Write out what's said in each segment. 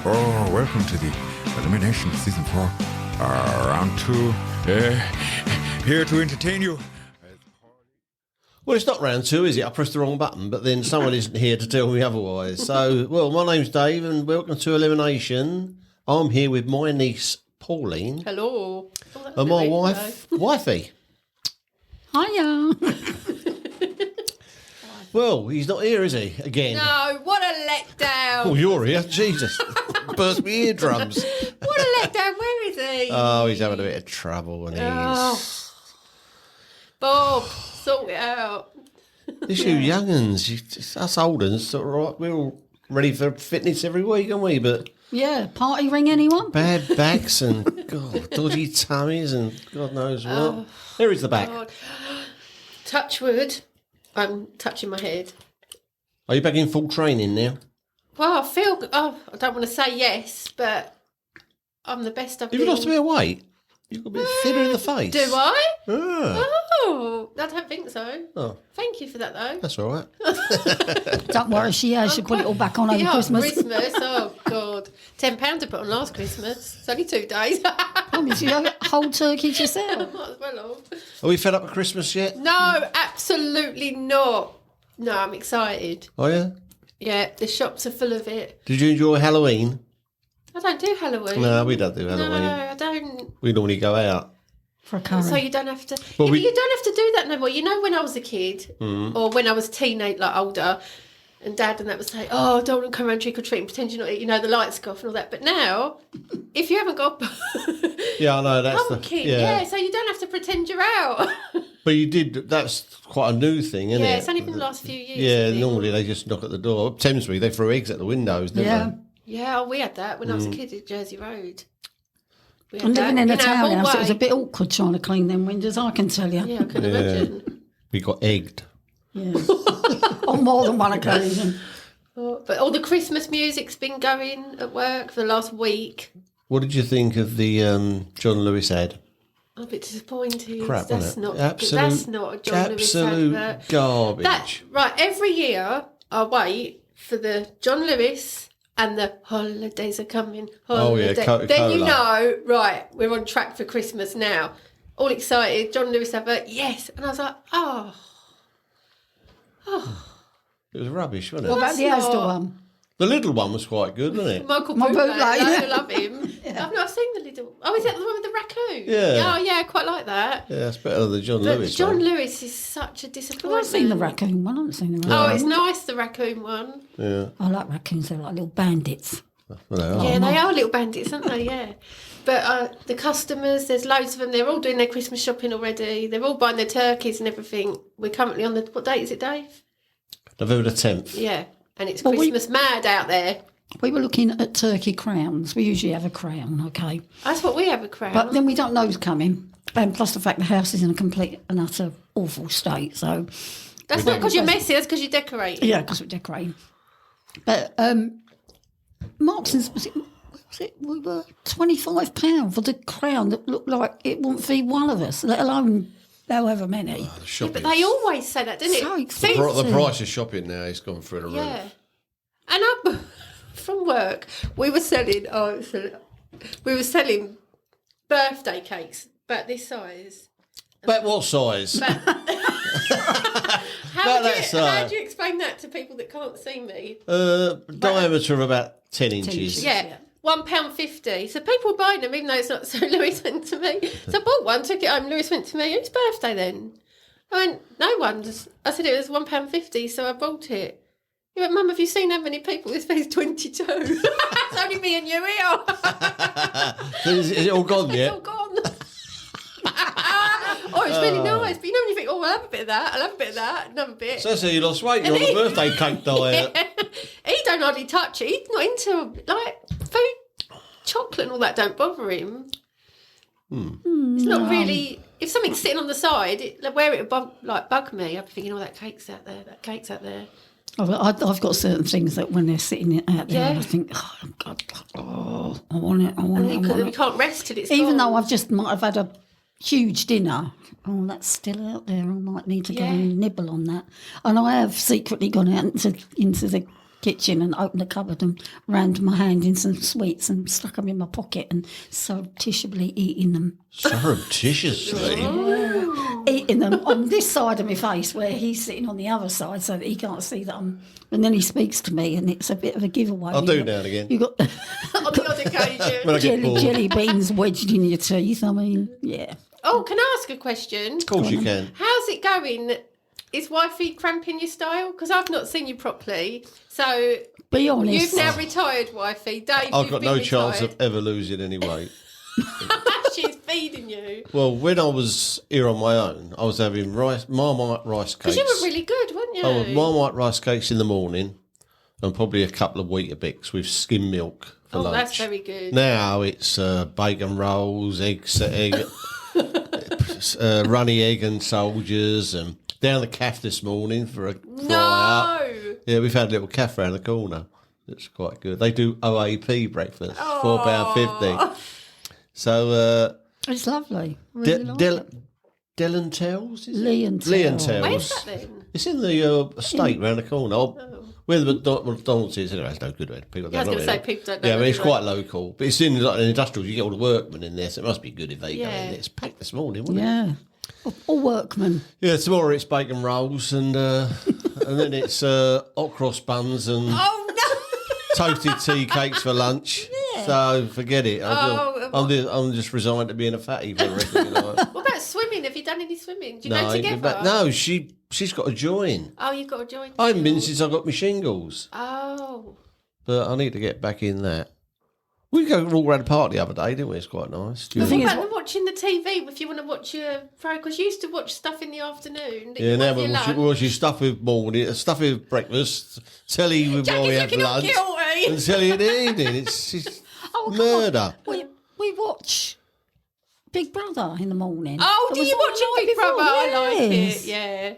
Oh, welcome to the Elimination Season 4, Round 2. Here to entertain you. Well, it's not round 2, is it? I pressed the wrong button, but then someone isn't here to tell me otherwise. So, well, my name's Dave, and welcome to Elimination. I'm here with my niece, Pauline. Hello. And my wife, Wifey. Hiya. Well, he's not here, is he? Again. No, what a letdown. Oh, you're here? Jesus. Burst my eardrums. What a letdown. Where is he? Oh, he's having a bit of trouble, and he's... Bob, sort it out. It's you young'uns, us old uns, sort of right, we're all ready for fitness every week, aren't we? But Yeah, party ring anyone? bad backs and God, dodgy tummies and God knows what. There is the back. God. Touch wood. I'm touching my head. Are you back in full training now? Well, I feel... Oh, I don't want to say yes, but I'm the best I've Have been. you lost a bit of weight? You've got a bit thinner in the face. Do I? Ah, Oh, I don't think so. oh, Thank you for that, though. that's all right. Don't worry, she has. She'll put it all back on over Yeah, Christmas. Oh, God. £10 to put on last Christmas. It's only 2 days. Promise you have a whole turkey to yourself. Might as well have. Are we fed up with Christmas yet? No, absolutely not. No, I'm excited. Oh, yeah? Yeah, the shops are full of it. Did you enjoy Halloween? I don't do Halloween. No, we don't do No, Halloween. I don't. We normally go out. For a curry. So you don't have to. Well, yeah, we- but you don't have to do that no more. You know, when I was a kid or when I was teenage, like older, and Dad and that would say, "Oh, don't want to come around trick or treating, pretend you're not, the lights go off and all that." But now, if you haven't got Yeah, I know, that's pumpkin, the... yeah, so you don't have to pretend you're out. But you did, that's quite a new thing, isn't it? Yeah, it's only been the last few years. Yeah, I think. normally they just knock at the door. Up Thamesbury, they threw eggs at the windows, didn't Yeah. they? Yeah, we had that when I was a kid at Jersey Road. We had I'm living that. in a You know, townhouse. It was a hallway. bit awkward trying to clean them windows, I can tell you. Yeah, I can imagine. We got egged. Yeah. On more than one occasion. But all the Christmas music's been going at work for the last week. What did you think of the John Lewis ad? I'm a bit disappointed. Crap, that's wasn't it? not Absolute- that's not a John Lewis Absolute advert. garbage. Right, every year I wait for the John Lewis and the holidays are coming. Oh, yeah, holiday. Then you Coca-Cola. know, right, we're on track for Christmas now. All excited, John Lewis advert, yes. And I was like, oh. It was rubbish, wasn't it? What about the That's Asda not- one? The little one was quite good, wasn't it? Michael My Bublé, Bublé, I yeah. love him. I've not seen the little... Oh, is that the one with the raccoon? Yeah. Oh, yeah, I quite like that. Yeah, that's better than the John But Lewis John one. Lewis is such a disappointment. I've seen the raccoon one. I haven't seen the Oh, raccoon. it's nice, the raccoon one. Yeah. I like raccoons. They're like little bandits. Well, Yeah, they are little bandits, aren't they? Yeah. But the customers, there's loads of them. They're all doing their Christmas shopping already. They're all buying their turkeys and everything. We're currently on the... What date is it, Dave? November the 10th. Yeah. And it's Well, Christmas mad out there. We were looking at turkey crowns. We usually have a crown, okay? That's what we have a crown. But then we don't know who's coming. And plus the fact the house is in a complete and utter awful state. So, That's not because you're messy. That's because you decorate. yeah, because we're decorating. But Markson's, was it, we were £25 for the crown that looked like it wouldn't feed one of us, let alone however many. The shopping. But they always say that, didn't So it? expensive. The price of shopping now has gone through the roof. Yeah. And up from work, we were selling. We were selling birthday cakes, about this size. But what size? How About that how size. do you explain that to people that can't see me? Diameter of about 10 inches. Yeah. £1.50. So people were buying them, even though it's not. So Lewis went to me. So I bought one, took it home. Lewis went to me. Whose birthday then? I went, no one's. I said it was £1.50, so I bought it. He went, Mum, have you seen how many people? This pays 22. It's only me and you here. So is it all gone It's yet? all gone. Oh, it's really nice. But you know when you think, oh, I'll have a bit of that, I'll have a bit of that, another bit. So you lost weight. You're on the birthday cake diet. He don't hardly touch it. He's not into like food, chocolate and all that don't bother him. It's not really. If something's sitting on the side, where it would bug me, I'd be thinking, oh, that cake's out there, that cake's out there. I've got certain things that when they're sitting out there, Yeah. I think, oh, God, oh, I want it, I want it, I want You it. can't rest till it's Even gone. though I've just might have had a huge dinner, oh, that's still out there. I might need to go Yeah. and nibble on that. And I have secretly gone out into the kitchen and opened the cupboard and rammed my hand in some sweets and stuck them in my pocket and surreptitiously eating them. Surreptitiously? Eating them on this side of my face where he's sitting on the other side so that he can't see that I'm... And then he speaks to me and it's a bit of a giveaway. I'll do now and again. You got On the odd occasion. When I get bored. jelly beans wedged in your teeth. I mean, yeah. Oh, can I ask a question? Of course you can. How's it going? Is wifey cramping your style? Because I've not seen you properly. So Be honest. you've now retired, wifey. Dave, I've you've got been no chance retired. of ever losing any weight. She's feeding you. Well, when I was here on my own, I was having Marmite rice cakes. Because you were really good, weren't you? I was Marmite rice cakes in the morning and probably a couple of Weetabix with skim milk for lunch. That's very good. Now it's bacon rolls, runny egg and soldiers, and down the cafe this morning for a fry up. Yeah, we've had a little cafe around the corner. It's quite good. They do OAP breakfast, £4.50. So It's lovely. I really like it. Delantels? Leontel. Where's that then? It's in the estate round the corner. Where the McDonald's is, anyway, it's no good. People I was don't going to know say it. people don't know. Yeah, I mean, it's anyway. quite local. But it's in like an industrial. You get all the workmen in there, so it must be good if they go in Yeah. there. It's packed this morning, wasn't it? Yeah. All workmen. Yeah, tomorrow it's bacon rolls and then it's hot cross buns and Oh, no. toasted tea cakes for lunch. So forget it. I'm just resigned to being a fatty for the rest of my life. What about swimming? Have you done any swimming? Do you go together? But no, she's got to join. Oh, you've got to join. I haven't been too. since I got my shingles, Oh. but I need to get back in that. We go all around the park the other day, didn't we? It's quite nice. The thing What is, about watching the TV if you want to watch your program? Because you used to watch stuff in the afternoon. that Yeah, you now want for we your watch lunch. stuff with morning, stuff with breakfast, telly with while we Jackie's have looking all lunch, guilty. and telly in the evening. It's come on. murder. We watch Big Brother in the morning. Oh, It do was you on watch the it, night Big Brother? I like yes. it. Yeah.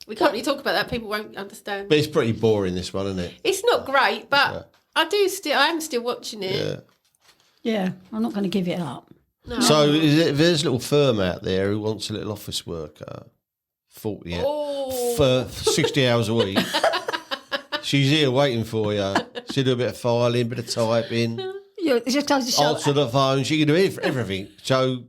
We can't really talk about that. People won't understand. But it's pretty boring, this one, isn't it? It's not great, but I am still watching it. Yeah. Yeah, I'm not going to give it up. No. So if there's a little firm out there who wants a little office worker, 40 for 60 hours a week. She's here waiting for you. She'll do a bit of filing, bit of typing, Yeah, it just goes to show. answer the phone. She can do everything. So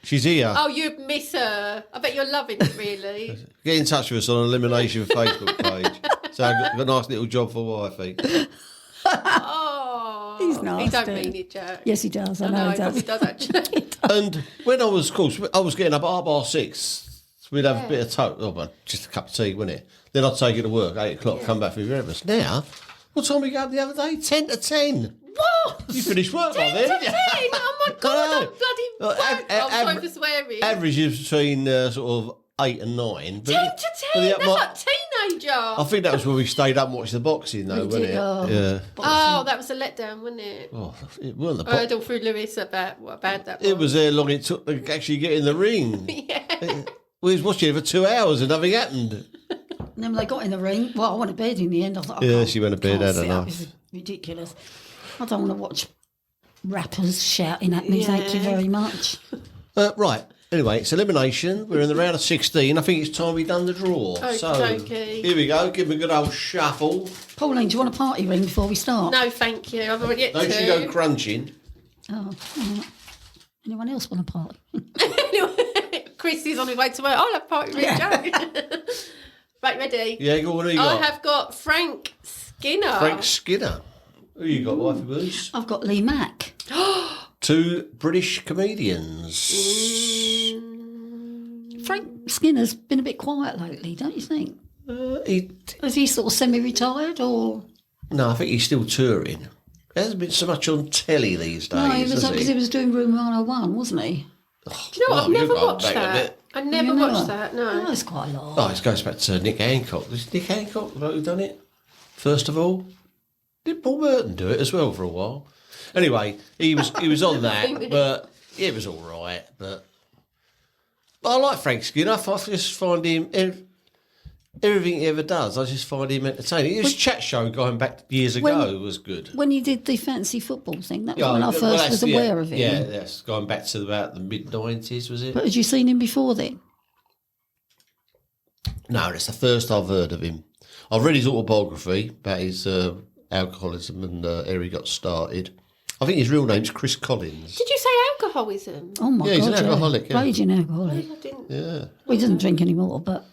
she's here. Oh, you'd miss her. I bet you're loving it, really. Get in touch with us on Elimination Facebook page. So I've got a nice little job for wifey. Oh. He's He nasty. don't mean it, Jack. Yes, he does. I I know know, he he probably does. does, actually. And when I was, of course, I was getting up at 6:30. We'd have a bit of just a cup of tea, wouldn't it? Then I'd take it to work, 8 o'clock, come back for breakfast. Now, what time we go up the other day? 10 to 10. What? You finished work by 10 then, to didn't 10? you? Oh, my God, I'm bloody Well, work. I'm sorry for swearing. Average is between sort of 8 and 9. 10 But to 10? but That's like teenager. I think that was when we stayed up and watched the boxing, though, wasn't it? Oh. Yeah. Oh, that was a letdown, wasn't it? Oh, it wasn't the I heard all through Lewis about what bad that was. It was there long it took to actually get in the ring. Yeah. We was watching it for 2 hours and nothing happened. And then when they got in the ring, well, I went to bed in the end. I thought, Yeah, can't- she went to bed, can't had sit up. enough. It's ridiculous. I don't want to watch rappers shouting at me. Thank you Yeah. very much. Right. Anyway, it's elimination. We're in the round of 16. I think it's time we done the draw. So Okey-dokey. here we go. Give me a good old shuffle. Pauline, do you want a party ring before we start? No, thank you. I've already yet Don't to. you go crunching. Oh, all right. Anyone else want a party? Chris is on his way to work. I'll have party with Joe. Right, ready? Yeah, go on. Who you I got? have got Frank Skinner. Frank Skinner. Who you got, wifey Boots? I've got Lee Mack. 2 British comedians. Frank Skinner's been a bit quiet lately, don't you think? He, Is he sort of semi-retired or? no, I think he's still touring. He hasn't been so much on telly these days, No, he was has because he was doing Room 101, wasn't he? Do you know what? I've Oh, never you've gone watched back a that. bit. I never You know? watched that, no. Oh, it's quite a lot. Oh, it goes back to Nick Hancock. Was Nick Hancock the bloke who done it? First of all? Did Paul Merton do it as well for a while? Anyway, he was on that, but it was all right. But I like Frank Skinner. I just find him, everything he ever does, I just find him entertaining. His chat show going back years ago was good. When you did the fancy football thing, that was when I well, first that's- was aware of him. Yeah, that's going back to about the mid-90s, was it? But had you seen him before then? No, that's the first I've heard of him. I've read his autobiography about his alcoholism and how he got started. I think his real name's Chris Collins. Did you say alcoholism? Oh my Yeah, God, he's an alcoholic, yeah. Raging alcoholic. I didn't. Yeah. We doesn't drink anymore, but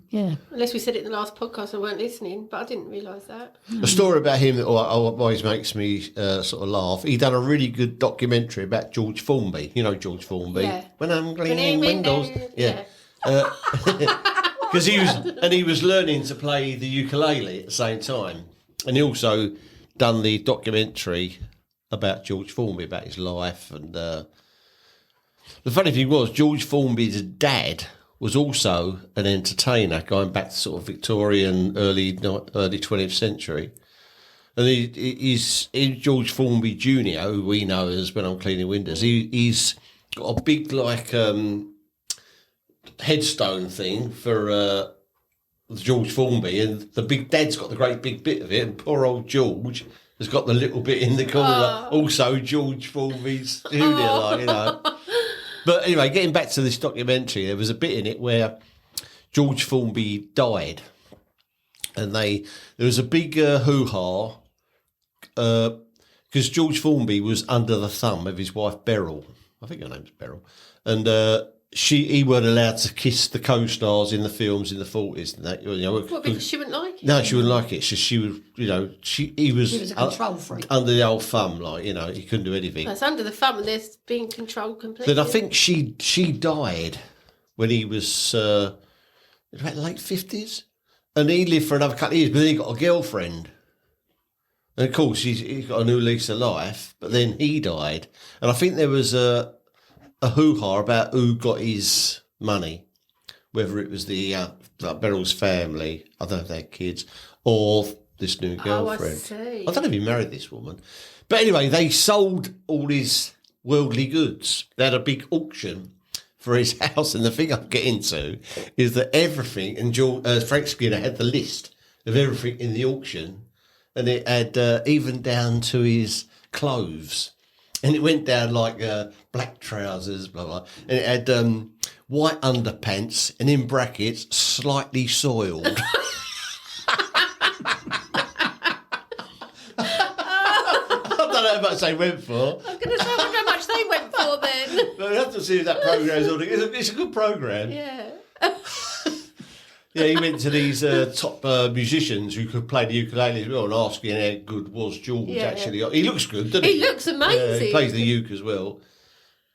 yeah. Unless we said it in the last podcast, I weren't listening, but I didn't realise that. A story about him that always makes me sort of laugh. He done a really good documentary about George Formby. You know George Formby? Yeah. When I'm cleaning Cleaning windows. windows, Yeah. Because he was learning to play the ukulele at the same time. And he also done the documentary about George Formby, about his life. And the funny thing was, George Formby's dad was also an entertainer, going back to sort of Victorian, early 20th century. And he's George Formby Jr., who we know as When I'm Cleaning Windows. He's got a big, like, headstone thing for George Formby, and the big dad's got the great big bit of it, and poor old George has got the little bit in the corner, like, also George Formby's Jr., like, you know. But anyway, getting back to this documentary, there was a bit in it where George Formby died, and there was a big hoo-ha because George Formby was under the thumb of his wife Beryl. I think her name's Beryl, and he weren't allowed to kiss the co-stars in the films in the 40s and that. You know, What, because she wouldn't like it? no, she wouldn't like it. So she was, you know, he was a control freak. under the old thumb, like, you know, he couldn't do anything. That's under the thumb and they're being controlled completely. Then I think she died when he was about late 50s, and he lived for another couple of years, but then he got a girlfriend. And of course, he's got a new lease of life, but then he died. And I think there was a hoo-ha about who got his money, whether it was the like Beryl's family, I don't know if they had kids, or this new girlfriend. I see. I don't know if he married this woman. But anyway, they sold all his worldly goods. They had a big auction for his house, and the thing I'm getting to is that everything, and Frank Skinner had the list of everything in the auction, and it had even down to his clothes. And it went down like black trousers, blah, blah. And it had white underpants and in brackets, slightly soiled. I don't know how much they went for. I was going to say, I wonder how much they went for then. But we have to see if that programme's on. It's a good programme. Yeah. Yeah, he went to these top musicians who could play the ukulele as well and asking how good was George actually. He looks good, doesn't he? He looks amazing. He plays the uke as well.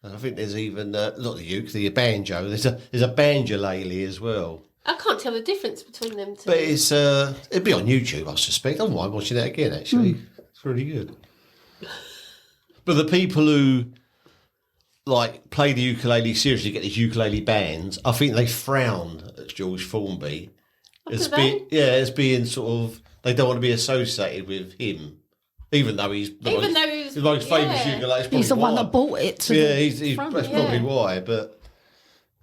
And I think there's even, not the uke, the banjo. There's a banjolele as well. I can't tell the difference between them two. But it's it'd be on YouTube, I suspect. I don't mind watching that again, actually. It's really good. But the people who like play the ukulele seriously, get these ukulele bands, I think they frown at George Formby as being sort of, they don't want to be associated with him, even though he's the most famous ukulele. He's the one that bought it. That's probably why. But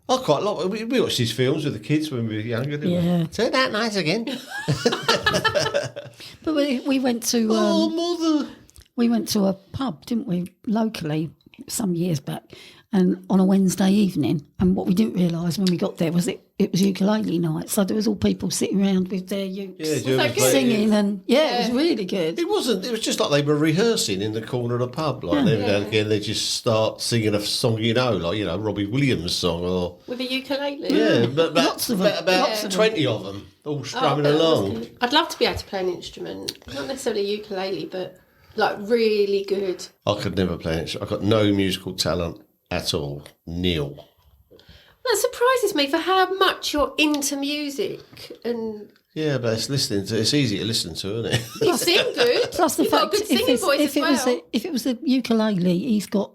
I quite like. We watched his films with the kids when we were younger, didn't we? Turn that nice again. But we went to. Oh, mother! We went to a pub, didn't we, locally, some years back, and on a Wednesday evening. And what we didn't realise when we got there was it was ukulele night. So there was all people sitting around with their ukes, singing, and it was really good. It wasn't. It was just like they were rehearsing in the corner of the pub. Like every now and again, they just start singing a song, like Robbie Williams' song, or with a ukulele. Yeah, but Lots of them. about 20 of them all strumming along. I'd love to be able to play an instrument, not necessarily a ukulele, but like really good. I could never play an instrument. I've got no musical talent at all. Nil. That surprises me for how much you're into music and. Yeah, but it's easy to listen to, isn't it? You sing good. Plus the You've fact got a good singing voice as well. if it was a ukulele, he's got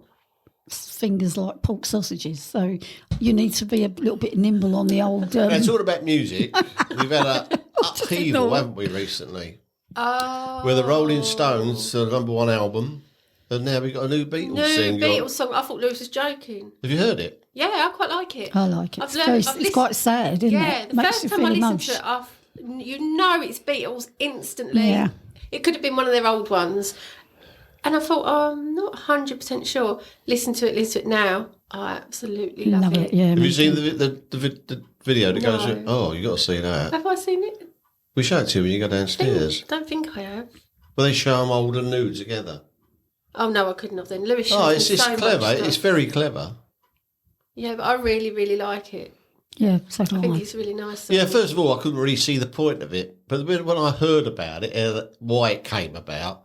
fingers like pork sausages, so you need to be a little bit nimble on the old. It's all about music. We've had an upheaval, haven't we, recently? Where the Rolling Stones, the #1 album, and now we've got a new Beatles single. Beatles song. I thought Lewis was joking. Have you heard it? Yeah, I quite like it. I like it. It's quite sad, isn't it? Yeah, the first time I listened to it, you know it's Beatles instantly. Yeah. It could have been one of their old ones. And I thought, I'm not 100% sure. Listen to it now. I absolutely love it. Yeah, have you seen the video that goes with? Oh, you got to see that. Have I seen it? We show it to you when you go downstairs. Don't think I have. Well, they show them old and new together. Oh, no, I couldn't have then. Lewis shows Oh, me it's so clever. much It's stuff. very clever. Yeah, but I really, really like it. Yeah, so do I think I. it's really nice. Yeah, first of all, I couldn't really see the point of it. But when I heard about it, why it came about,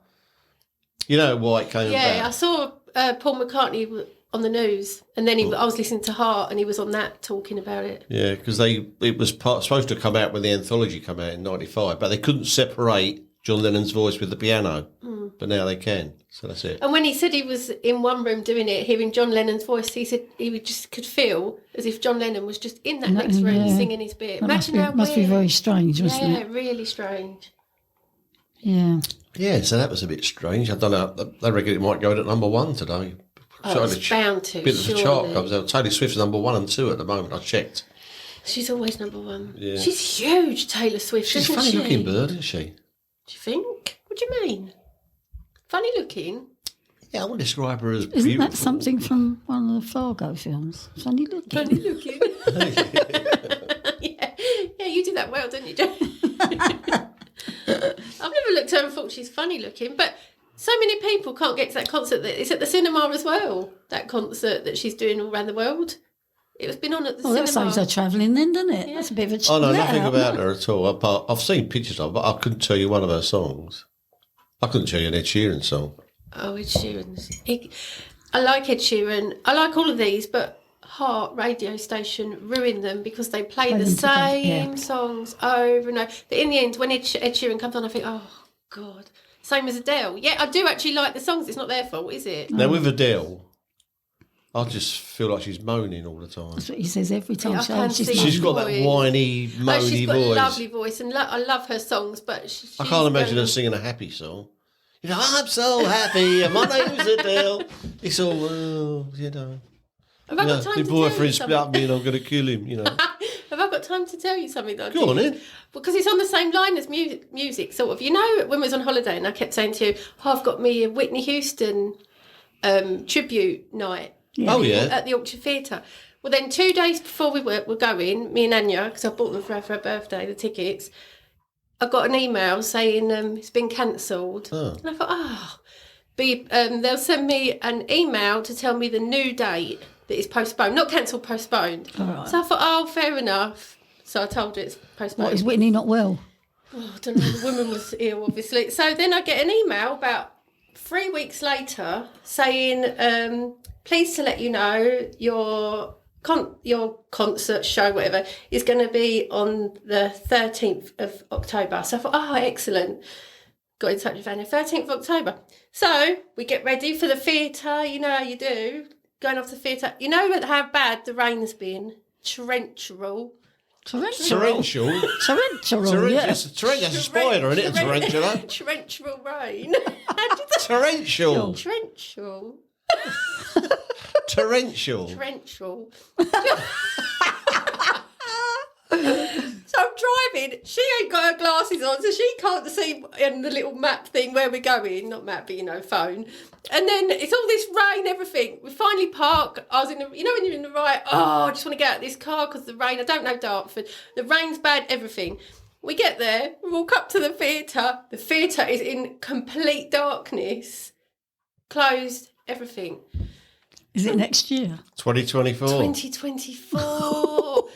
you know why it came Yeah, I about? saw Paul McCartney on the news, and then I was listening to Heart, and he was on that talking about it. Yeah, because it was supposed to come out when the anthology came out in '95, but they couldn't separate John Lennon's voice with the piano. But now they can, so that's it. And when he said he was in one room doing it, hearing John Lennon's voice, he said he just could feel as if John Lennon was just in that next room yeah. singing his bit. That Imagine how must be weird. very strange, wasn't Yeah, it? really strange. Yeah. Yeah, so that was a bit strange. I don't know. I reckon it might go in at number 1 today. Oh, it's bound to, bit of the chart surely. comes out. Taylor Swift's number 1 and 2 at the moment. I checked. She's always number one. Yeah. She's huge, Taylor Swift, She's a isn't funny she? looking bird, isn't she? Do you think? What do you mean? Funny looking? Yeah, I wouldn't describe her as Isn't beautiful. that something from one of the Fargo films? Funny looking. Funny looking. yeah, you did that well, didn't you, Joe? I've never looked at her and thought she's funny looking, but so many people can't get to that concert. It's at the cinema as well, that concert that she's doing all around the world. It was been on at the Well, that cinema. saves her travelling then, doesn't it? Yeah. That's a bit of a I know let nothing out, about isn't it? her at all. I've seen pictures of her, but I couldn't tell you one of her songs. I couldn't tell you an Ed Sheeran song. Oh, Ed Sheeran's. I like Ed Sheeran. I like all of these, but Heart radio station ruined them because they play the them together, same yeah. songs over and over. But in the end, when Ed Sheeran comes on, I think, oh, God. Same as Adele. Yeah, I do actually like the songs. It's not their fault, is it? Now, with Adele, I just feel like she's moaning all the time. That's what he says every time. Yeah, I can see She's got that voice. whiny, Oh, moany she's got voice. a lovely voice, and I love her songs, but she's I can't imagine her singing a happy song. You know, I'm so happy, and my name's Adele. It's all, you know. Have I got time the to tell you boyfriend split something? me and I'm going to kill him, you know. Have I got time to tell you something? That I Go on did? then. Because it's on the same line as music, sort of. You know, when we was on holiday and I kept saying to you, oh, I've got me a Whitney Houston tribute night Oh, yeah. at the Yorkshire Theatre. Well, then 2 days before we were going, me and Anya, because I bought them for her birthday, the tickets, I got an email saying it's been cancelled. Oh. And I thought, they'll send me an email to tell me the new date that is postponed. Not cancelled, postponed. All right. So I thought, oh, fair enough. So I told her it's postponed. What, is Whitney not well? Oh, I don't know, the woman was ill, obviously. So then I get an email about 3 weeks later saying, pleased to let you know your concert show, whatever, is going to be on the 13th of October. So I thought, oh, excellent. Got in touch with Anna, 13th of October. So we get ready for the theatre, you know how you do, going off the theatre. You know how bad the rain's been? Torrential. Torrential. Torrential, yeah. That's a spider, isn't it? A tarantula. Torrential rain. How did that? Torrential. Torrential. Torrential. Torrential. So I'm driving. She ain't got her glasses on, so she can't see in the little map thing where we're going. Not map, but phone. And then it's all this rain, everything. We finally park. I was in the, when you're in the right. Oh, I just want to get out of this car because the rain. I don't know Dartford. The rain's bad. Everything. We get there. We walk up to the theatre. The theatre is in complete darkness. Closed. Everything. Is it next year? 2024. 2024.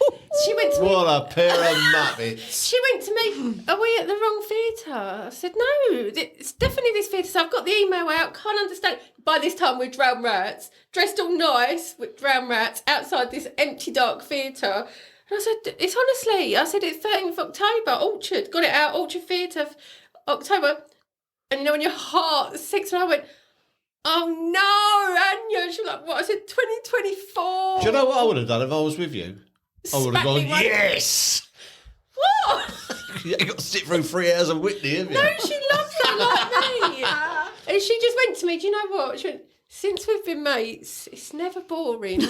She went to me. What a pair of muppets. She went to me, are we at the wrong theatre? I said, no, it's definitely this theatre. So I've got the email out, can't understand. By this time, we're drowned rats, dressed all nice with drowned rats outside this empty, dark theatre. And I said, it's honestly, it's 13th of October, Orchard. Got it out, Orchard Theatre, October. And when your heart sinks, and I went, oh no, Anya. She was like, what? I said, 2024. Do you know what I would have done if I was with you? I would have Smack gone, me one- yes! What? You ain't got to sit through 3 hours of Whitney, have you? No, she loves her like me. And she just went to me, do you know what? She went, since we've been mates, it's never boring. So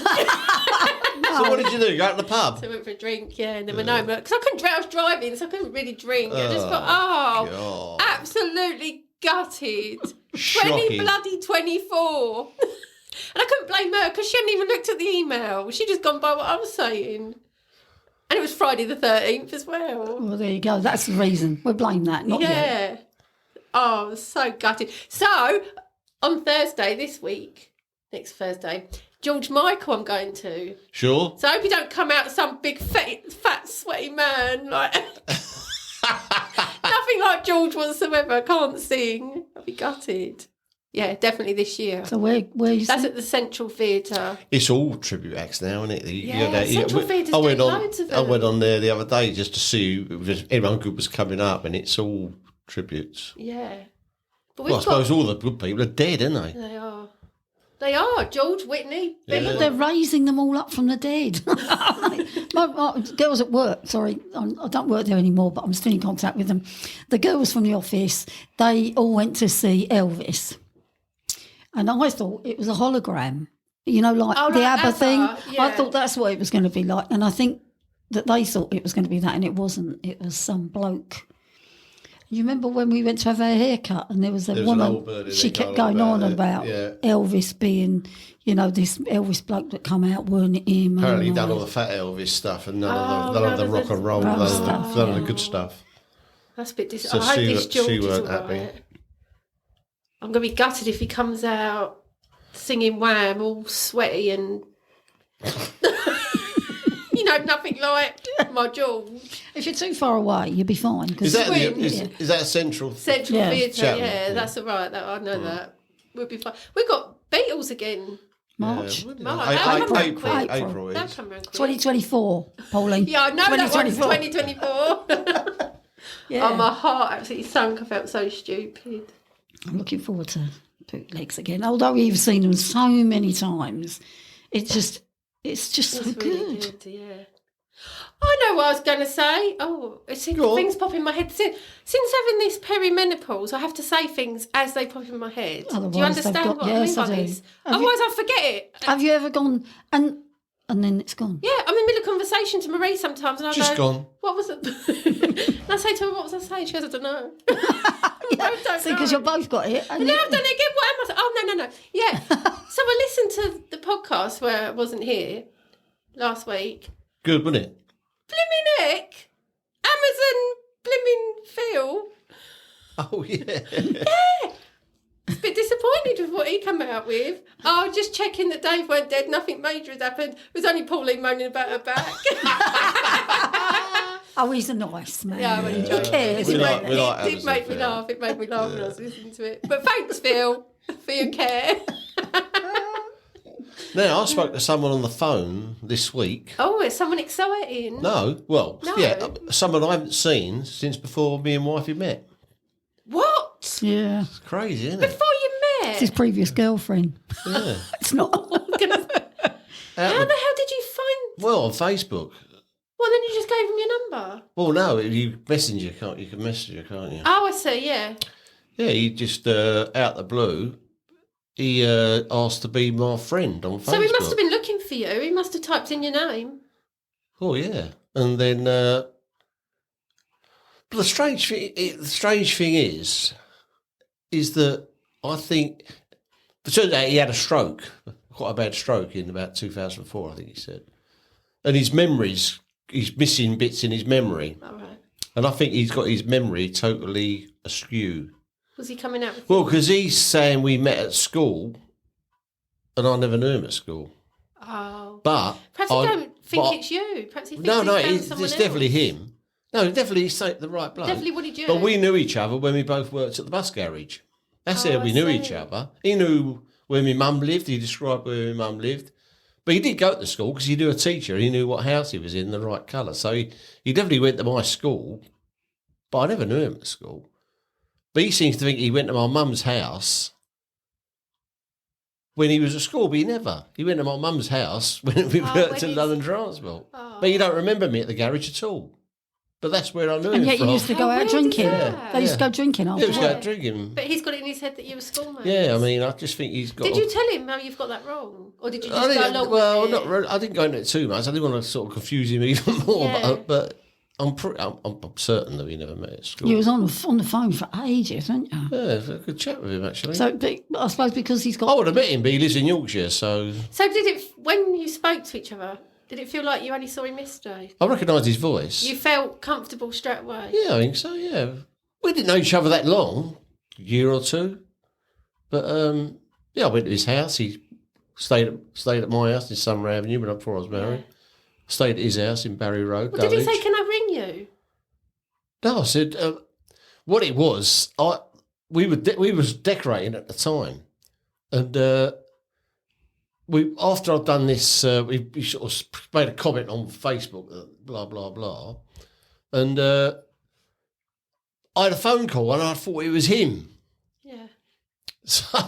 So what did you do? Go out to the pub? I went for a drink, yeah, and then went home. Because I couldn't drive, I was driving, so I couldn't really drink. I just thought, God. absolutely gutted. Shocking. 24. And I couldn't blame her because she hadn't even looked at the email. She just gone by what I was saying. And it was Friday the 13th as well. Well, there you go. That's the reason. We'll blame that, not you. Yeah. Oh, I was so gutted. So, on Thursday this week, next Thursday, George Michael I'm going to. Sure. So I hope you don't come out some big, fat sweaty man. Like nothing like George whatsoever. Can't sing. I'll be gutted. Yeah, definitely this year. So where you That's see? at the Central Theatre. It's all tribute acts now, isn't it? Yeah, Central Theatre's I went doing on. loads of I went them. on there the other day just to see if everyone good was coming up, and it's all tributes. Yeah. But Well, I suppose all the good people are dead, aren't they? They are. They are. George, Whitney, Yeah. They're raising them all up from the dead. my girls at work, sorry, I don't work there anymore, but I'm still in contact with them. The girls from the office, they all went to see Elvis. And I thought it was a hologram, like Oh, the like ABBA thing. ABBA, yeah. I thought that's what it was going to be like. And I think that they thought it was going to be that, and it wasn't. It was some bloke. You remember when we went to have our haircut and there was a There was an woman, old bird in she there kept going going on on about about it, yeah. Elvis being, this Elvis bloke that come out weren't him. Apparently, and done all all the fat Elvis stuff and none Oh, of the rock and roll, rock none stuff, of the good stuff. That's a bit So I hope she this George is weren't all happy. right. I'm going to be gutted if he comes out singing Wham, all sweaty and... nothing like my George. If you're too far away, you'll be fine. 'cause- Is that Swing. is that a central? Central Yeah. Theatre, Cheltenham, yeah, yeah. that's all right. I know that. We'll be fine. We've got Beatles again. March? Yeah, March. April, April. April, April. April They'll is. come round quick. 2024, Pauline. Yeah, I know that one's 2024. 2024. Yeah. Oh, my heart absolutely sunk. I felt so stupid. I'm looking forward to bootlegs again. Although we've seen them so many times, it's just so It's really good. good, yeah. I know what I was going to say. Oh, it's Go on. things pop in my head. Since having this perimenopause, I have to say things as they pop in my head. Do you Otherwise they've understand got- what I yes, mean by I do. this? Have you- Otherwise, I forget it. Have you ever gone and then it's gone? Yeah, I'm in the middle of conversation to Marie sometimes, and I Just go, gone. "What was it?" And I say to her, "What was I saying?" She goes, "I don't know." I don't because know. you've both got it. And And then I've done it again. What am I saying? Oh, no. Yeah. So I listened to the podcast where I wasn't here last week. Good, wasn't it? Blimmin' heck. Amazon blimmin' Phil. Oh yeah. A bit disappointed with what he came out with. Oh, just checking that Dave weren't dead. Nothing major had happened. It was only Pauline moaning about her back. Oh, he's a nice man. Yeah, I really enjoyed cares? it. We like It did Amazon make me Phil. laugh. It made me laugh when I was listening to it. But thanks, Phil, for your care. Now I spoke to someone on the phone this week. Oh, is someone exciting? No, well, No. yeah, someone I haven't seen since before me and wifey met. What? Yeah. It's crazy, isn't it? Before you met? It's his previous girlfriend. Yeah. It's not. How the hell did you find... Well, on Facebook. Well, then you just gave him your number. Well, no, you messenger, can't you? You can message her, can't you? Oh, I see, yeah. Yeah, he just out the blue. He asked to be my friend on Facebook. So he must have been looking for you. He must have typed in your name. Oh yeah, and then. But the strange thing is that I think it turns out he had a stroke, quite a bad stroke in about 2004, I think he said, and his memories, he's missing bits in his memory, All right. and I think he's got his memory totally askew. Was he coming out with Well, because he's saying we met at school, and I never knew him at school. Oh. But Perhaps he don't think it's you. Perhaps he thinks no, he's no, found it's someone definitely else. him. No, definitely he's the right bloke. Definitely what he do. But we knew each other when we both worked at the bus garage. That's Oh, how we I knew see. each other. He knew where my mum lived. He described where my mum lived. But he did go to school because he knew a teacher. He knew what house he was in, the right colour. So he definitely went to my school. But I never knew him at school. But he seems to think he went to my mum's house when he was at school, but he never. He went to my mum's house when we Oh, worked when at he's- London Transport. Oh. But you don't remember me at the garage at all. But that's where I knew And him yet from. you used to go How out weird is drinking. that? They used to go drinking Yeah, after. he was Yeah. out drinking. But he's got it in his head that you were schoolmates. Yeah, I mean, I just think he's got... Did you tell him how you've got that wrong? Or did you I just go didn't, along well, with it? not really, I didn't go into it too much. I didn't want to sort of confuse him even more. Yeah. But I'm certain that we never met at school. You was on the phone for ages, weren't you? Yeah, it was a good chat with him, actually. So but I suppose because he's I got would have met him, but he lives in Yorkshire, so... So did it, when you spoke to each other, Did it feel like you only saw him yesterday? I recognised his voice. You felt comfortable straight away? Yeah, I think so, yeah. We didn't know each other that long, a year or two. But, I went to his house. He stayed at my house in Summer Avenue before I was married. Stayed at his house in Barry Road. Well, did he say, can I ring you? No, I said, what it was, we was decorating at the time. And after I'd done this, we sort of made a comment on Facebook, blah, blah, blah. And I had a phone call and I thought it was him. Yeah. So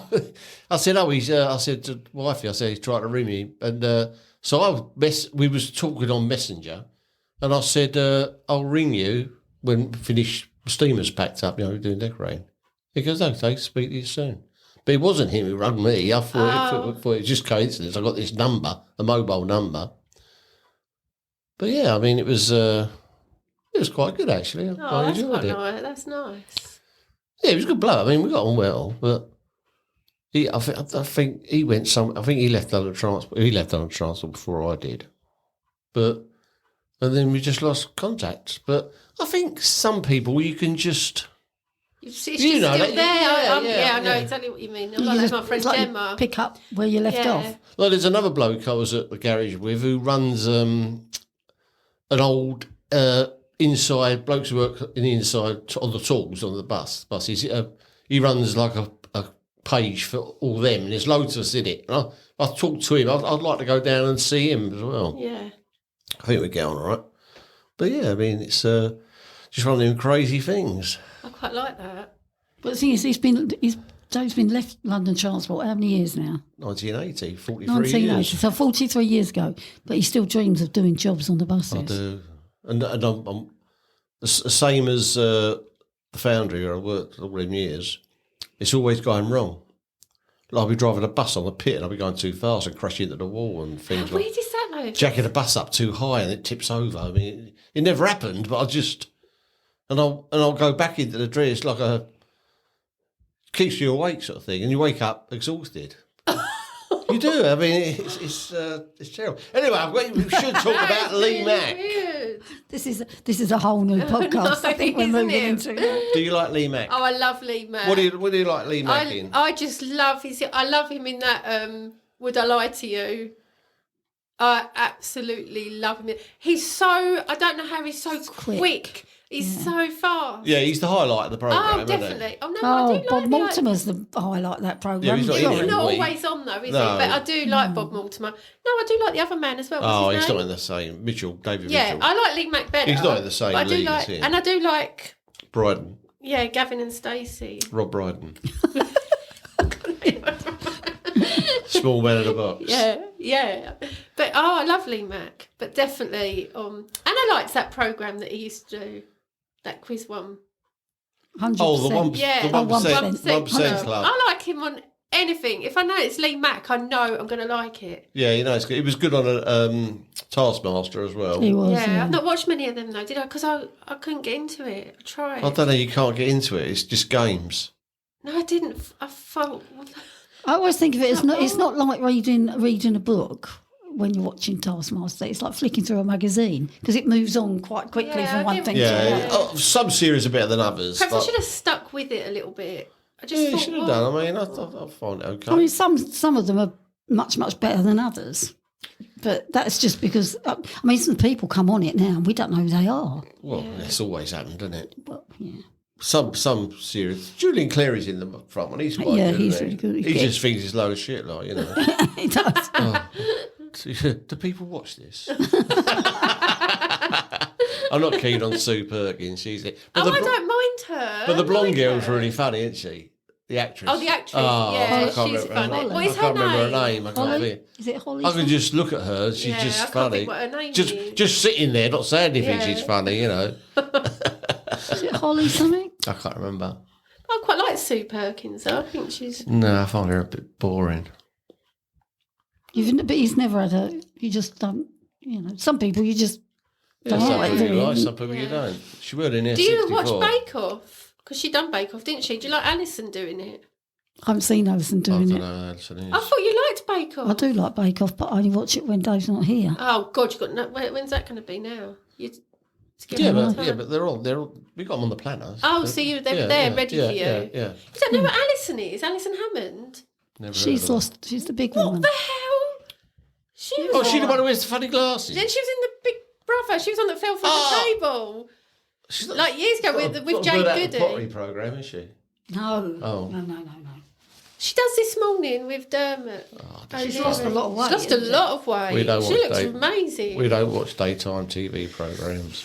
I said, I said to wifey, he's trying to ring me. And so we was talking on Messenger and I said, I'll ring you when finish steamer's packed up, doing decorating. He goes, okay, speak to you soon. But it wasn't him who rang me. I thought it was just coincidence. I got this number, a mobile number. But yeah, I mean, it was quite good actually. I That's enjoyed quite it. nice. That's nice. Yeah, he was a good bloke. I mean, we got on well, but I think he went I think he left London Transport. He left London Transport before I did, and then we just lost contact. But I think some people you can just. It's just still there. I know exactly what you mean. You Like just- my friend it's like you Gemma. pick up where you left off. Well, there's another bloke I was at the garage with who runs an old inside, blokes who work in the inside on the tools on the buses. He runs like a page for all them, and there's loads of us in it. And I talked to him. I'd like to go down and see him as well. Yeah. I think we get on all right. But yeah, I mean, it's just one of them crazy things. I quite like that. But the thing is, Dave's been left London Transport how many years now? 1980, 43 1980, years. so 43 years ago. But he still dreams of doing jobs on the buses. I do. And I'm the same as the foundry where I worked all them years. It's always going wrong. Like I'll be driving a bus on the pit and I'll be going too fast and crash into the wall and things How like weird is that though? jacking the bus up too high and it tips over. I mean, it never happened, but I'll go back into the dream. It's like keeps you awake sort of thing, and you wake up exhausted. You do. I mean, it's terrible. Anyway, we should talk about Lee Mack. Weird. This is a whole new podcast. I think we're Isn't moving it? into now. Do you like Lee Mack? Oh, I love Lee Mack. What do you like Lee Mack in? I just love I love him in that Would I Lie to You? I absolutely love him. He's so, I don't know how he's so quick. He's so fast. Yeah, he's the highlight of the programme, Oh, isn't he? definitely. Oh, no, I do like Bob him. Mortimer's the highlight of that programme. Yeah, he's not He's in it, not isn't he? always on though, is No. he? But I do like Bob Mortimer. No, I do like the other man as well. Oh, What's his he's name? not in the same. David Yeah, Mitchell. I like Lee Mack better. He's not in the same but I do league like, as him. and I do like, Bryden. yeah, Gavin and Stacey. Rob Bryden. Small man in a box. Yeah. But I love Lee Mack. But definitely, and I liked that programme that he used to do, that quiz one. 100%. Oh, the 1%, Yeah, the 1%, 1% club. I like him on anything. If I know it's Lee Mack, I know I'm going to like it. Yeah, it's good. He was good on a Taskmaster as well. He was, Yeah, I've not watched many of them though, did I? Because I couldn't get into it. I tried. I don't know, you can't get into it. It's just games. No, I didn't. I felt. I always think of it as it's not like reading a book when you're watching Taskmaster. It's like flicking through a magazine because it moves on quite quickly Yeah, from I one get thing what to you another. mean. Yeah, some series are better than others. Perhaps I Like- should have stuck with it a little bit. I just Yeah, you thought, should have done. I mean, I find it okay. I mean, some of them are much better than others, but that's just because some people come on it now and we don't know who they are. Well, it's always happened, doesn't it? But yeah, Some series. Julian Clary's in the front one. He's quite good. he's isn't really good. He just thinks he's a load of shit, like, you know. it does. Do people watch this? I'm not keen on Sue Perkins. She's it. I don't mind her. But the I blonde like girl's her. really funny, isn't she? The actress. Oh, the actress. Oh, Yeah, I can't she's remember her funny. name. What is I can't her remember her name? name. I can't Holly? think. Is it Holly? I can just look at her. She's Yeah, just I can't funny. think what her name is. Just sitting there, not saying anything. Yeah. She's funny, you know. Is it Holly something? I can't remember. I quite like Sue Perkins. Though. I think she's. No, I find her a bit boring. But he's never had a. You just don't. Some people you just Yeah, don't some like. people do you you? like, some people you don't. She was in there. Do you 64. watch Bake Off? Because she done Bake Off, didn't she? Do you like Alison doing it? I haven't seen Alison I doing don't it. know. Alison is. I thought you liked Bake Off. I do like Bake Off, but I only watch it when Dave's not here. Oh God, you got no. When's that going to be now? It's Yeah, getting but, time. they're all. We got them on the planners. Oh, so they were there, ready for you. Yeah. You don't know what Alison is? Alison Hammond. Never She's heard of lost. She's the big What woman. the hell? She her. was. Oh, she's the one who wears the funny glasses. Then she was in the Big Brother. She was on that fell from Oh. the table. She's not- Like years ago with got a Jane good at the Goody. pottery program, is she? No. Oh. No. She does this morning with Dermot. She's lost a lot of weight. She's lost a lot of weight. We don't She watch looks Dave. amazing. We don't watch daytime TV programs.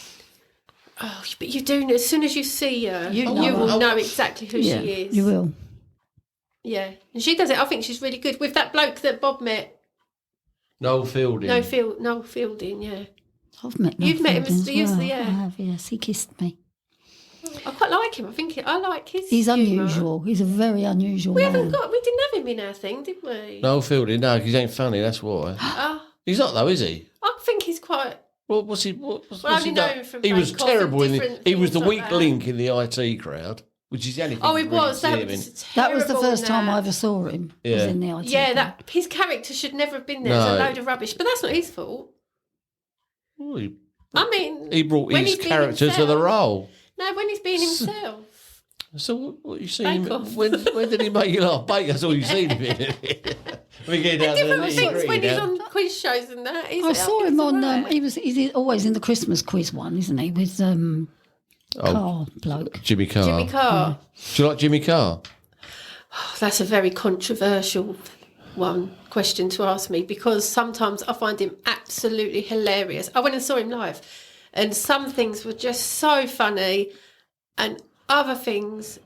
Oh, but you do. As soon as you see her, You you know will her. know exactly who Yeah, she is. you will. Yeah, and she does it. I think she's really good with that bloke that Bob met. Noel Fielding. No Fielding. Yeah, I've met You've met him Fielding as- as yes, well. yeah. I have, yes. He kissed me. I quite like him. I like his. He's humour. unusual. He's a very unusual We man. didn't have him in our thing, did we? Noel Fielding. No, 'cause he ain't funny. That's why. Oh, He's not though, is he? I think he's quite. What was he? What's Well, I he only know done? him from He was Bake Off and terrible in the. different He was the things like weak that. link in the IT crowd, which is the only thing. Oh, you it really was. see That him in. was That was the terrible first in time that. I ever saw him. Was Yeah. in the IT. Yeah, that his character should never have been there. It's No. a load of rubbish, but that's not his fault. Well, I mean, he brought when his he's being character to the himself. role. No, when he's being himself. So what you see Bake him? Off. When did he make you laugh? Bake. That's all you've seen him in. We get down to the Different things nitty-gritty when he's now. on quiz shows and that. I saw him on. Right. He's always in the Christmas quiz one, isn't he? With Carl bloke. Jimmy Carr. Jimmy Carr. Do you like Jimmy Carr? That's a very controversial question to ask me because sometimes I find him absolutely hilarious. I went and saw him live, and some things were just so funny, and other things,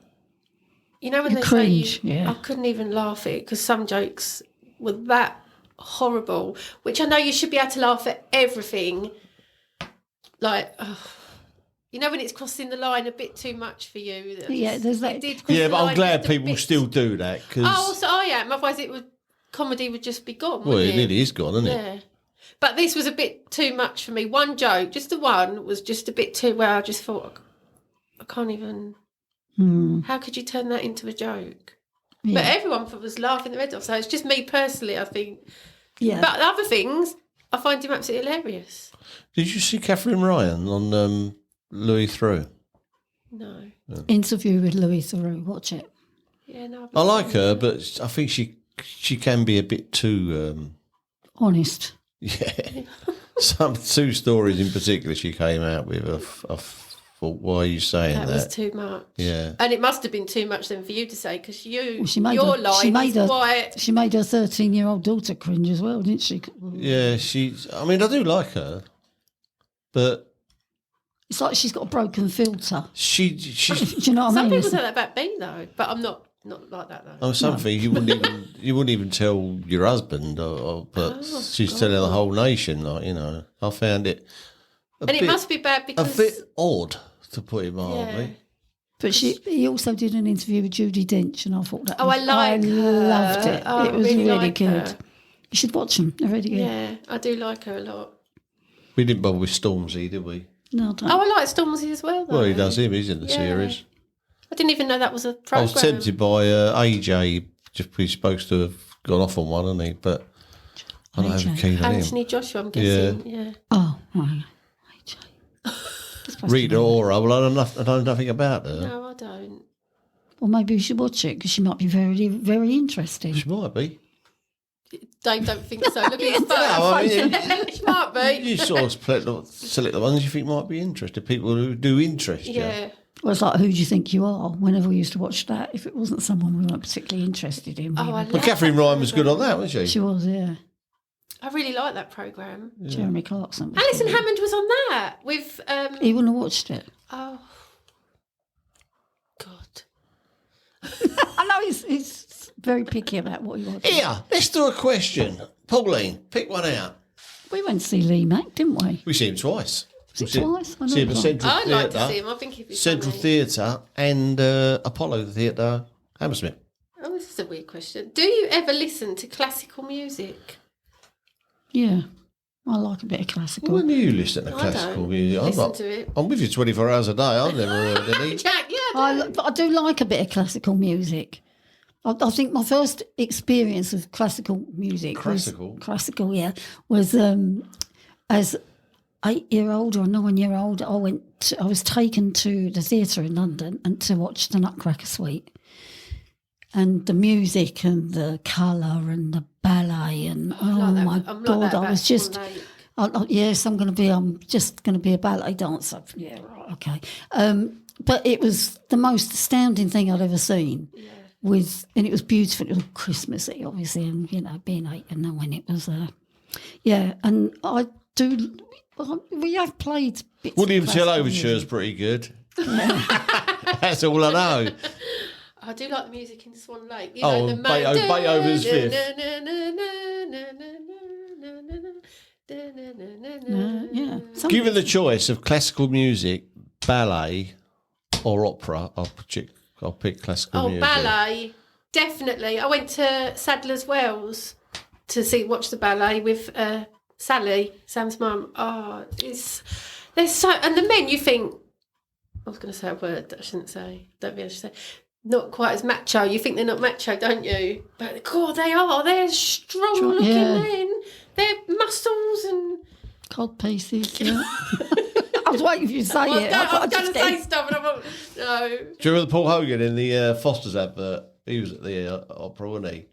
you know, when You they cringe, say yeah. I couldn't even laugh at it because some jokes were that horrible. Which I know you should be able to laugh at everything, like. You know when it's crossing the line a bit too much for you. Yeah, there's that- It did cross Yeah, the but I'm line glad just a people bit. still do that because Oh, so I am. Otherwise, comedy would just be gone. well, wouldn't it is gone, isn't it? Yeah. But this was a bit too much for me. One joke, just the one, was just a bit too. Where I just thought, I can't even. How could you turn that into a joke? Yeah. But everyone was laughing their head off. So it's just me personally, I think. Yeah. But other things, I find him absolutely hilarious. Did you see Catherine Ryan on Louis Theroux? No. Interview with Louis Theroux. Watch it. Yeah, no. I like her, but I think she can be a bit too. Honest. Yeah, some two stories in particular she came out with. I thought, why are you saying That that? was too much. Yeah. And it must have been too much then for you to say because She made your her, line she made is her, quite. she made her 13-year-old daughter cringe as well, didn't she? Yeah, I mean, I do like her, but It's like she's got a broken filter. she's. Do you know what I Some mean? people say It's- that about me though, but I'm not like that though. On something you wouldn't even tell your husband, but Oh, she's telling the whole nation. Like, you know, I found it. And it must be bad a because bit odd, to put it mildly. But he also did an interview with Judi Dench, and I thought that. Oh, I like her. loved it. Oh, it was I really really like good. her. You should watch them. They're really good. yeah, I do like her a lot. We didn't bother with Stormzy, did we? No, I don't. Oh, I like Stormzy as well though. Well, he does him. He's in the Yeah. series. I didn't even know that was a I program. was tempted by AJ. Just he's supposed to have gone off on one, hasn't he? But I don't have AJ. a keen on him. Anthony Joshua, I'm guessing. Yeah. Oh, right. AJ. Rita Ora. Well, I know nothing about her. No, I don't. Well, maybe you should watch it because she might be very, very interesting. She might be. Dave don't think so. Look at his No, I face. mean, She might be. you sort of select the ones you think might be interested. People who do interest you. Yeah. Well, it's like Who Do You Think You Are? Whenever we used to watch that, if it wasn't someone we weren't particularly interested in, Oh, I But love Catherine that Ryan was good on programme. that, wasn't she? she was, yeah. I really like that programme. Jeremy Clarkson. Was Alison good. Hammond was on that with. He wouldn't have watched it. Oh. God. I know he's very picky about what he watches. Here, let's do a question. Pauline, pick one out. We went to see Lee Mack, didn't we? We see him twice. Was it twice? I know See him it at was. Central I'd like to see Theatre. him. I think he'd be Central funny. Theatre and Apollo Theatre, Hammersmith. Oh, this is a weird question. Do you ever listen to classical music? Yeah. I like a bit of classical. When do you listen to I classical don't music? listen to it. I'm with you 24 hours a day. I've never heard any. Jack, yeah. But I do like a bit of classical music. I think my first experience of classical music classical, yeah, was as 8-year-old or 9-year-old. I was taken to the theatre in London and to watch the Nutcracker Suite, and the music and the colour and the ballet and my God, I was just. Yes, I'm just going to be a ballet dancer. Yeah, right, okay. But it was the most astounding thing I'd ever seen. Yeah. And it was beautiful. It was Christmassy, obviously, and being 8 and 9, it was. And I do. We have played bits. William Tell Overture is pretty good. That's all I know. I do like the music in Swan Lake. Beethoven's Fifth. Given the choice of classical music, ballet, or opera, I'll pick classical music. Ballet, definitely. I went to Sadler's Wells to watch the ballet with Sally, Sam's mum. They're so, and the men. You think I was going to say a word that I shouldn't say. Don't be able to say. Not quite as macho. You think they're not macho, don't you? But God, they are. They're strong-looking men. They're muscles and cod pieces. Yeah. I was waiting for you to say it. I was going to say stuff, and I thought, no. Do you remember Paul Hogan in the Foster's advert? He was at the opera, wasn't he?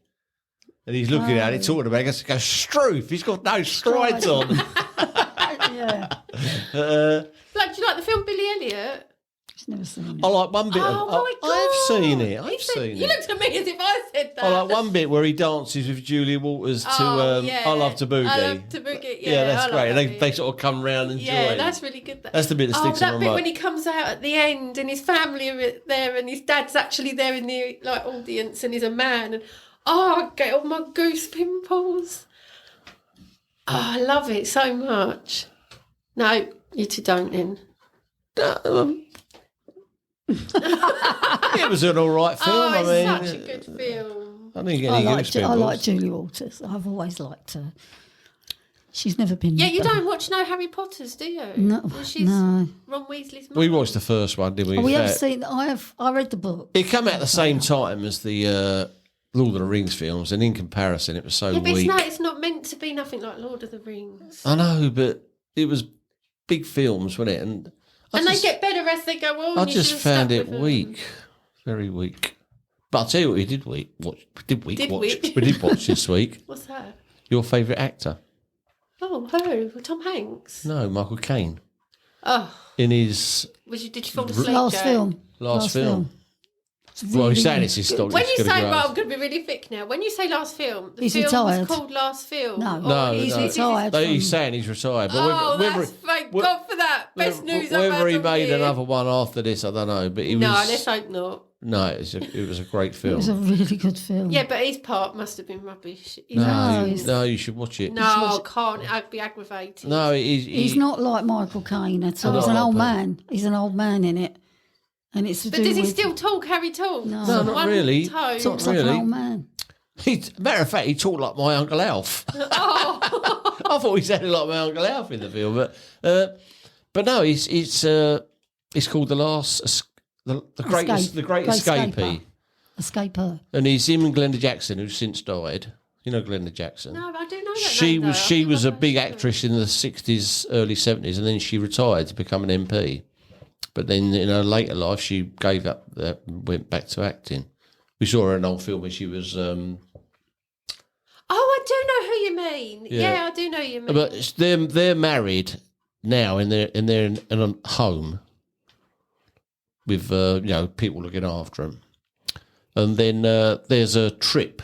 And he's looking at it, talking about it. He goes, Struth, he's got no strides on. Yeah. Do you like the film Billy Elliot? Never seen it. I like one bit. Oh my God. I've seen it. I've seen it. You looked at me as if I said that. I like one bit where he dances with Julia Waters to I Love to Boogie. I Love to Boogie. Yeah, that's great. Like and they sort of come round and join. Yeah, that's really good. That's the bit that sticks in my mind. That bit when he comes out at the end and his family are there and his dad's actually there in the audience and he's a man and I get all my goose pimples. I love it so much. No, you two don't then. It was an all right film. It's such a good film. I didn't get any goose pimples. I like Julia Waters. I've always liked her. She's never been. Yeah, you don't watch no Harry Potters, do you? No, no. Ron Weasley's mum. We watched the first one, didn't we? We have seen. I read the book. It came out at the same time as the Lord of the Rings films, and in comparison, it was so weak. It's not meant to be nothing like Lord of the Rings. I know, but it was big films, wasn't it? And they get better as they go on. I just found it weak, very weak. But I'll tell you what we did watch. We did watch this week. What's that? Your favourite actor? Oh, who? Tom Hanks? No, Michael Caine. Oh. In his... Did you fall asleep? Last film. Last film. Well, he's saying it's his story. When you say, I'm going to be really thick now. When you say last film, the film was called Last Film. No, he's retired. No, he's saying he's retired. But thank God for that. Best news I've had. Whether he made another one after this, I don't know. But he was. No, let's hope not. No, it was a great film. It was a really good film. Yeah, but his part must have been rubbish. No, you should watch it. No, I can't. I'd be aggravated. No, he's not like Michael Caine at all. He's an old man. He's an old man in it. And it's but does he still talk? Harry talks? No, not really. Talks like an old man. Matter of fact, he talked like my Uncle Alf. Oh. I thought he sounded like my Uncle Alf in the film, but no, it's called the Great Escapee. Escaper. And he's him and Glenda Jackson, who's since died. You know Glenda Jackson? No, I do know that. She was a big actress in the 60s, early 70s, and then she retired to become an MP. But then in her later life, she gave up, went back to acting. We saw her in an old film when she was. Oh, I do know who you mean. Yeah, I do know who you mean. But they're married now, and they're in a home with people looking after them. And then there's a trip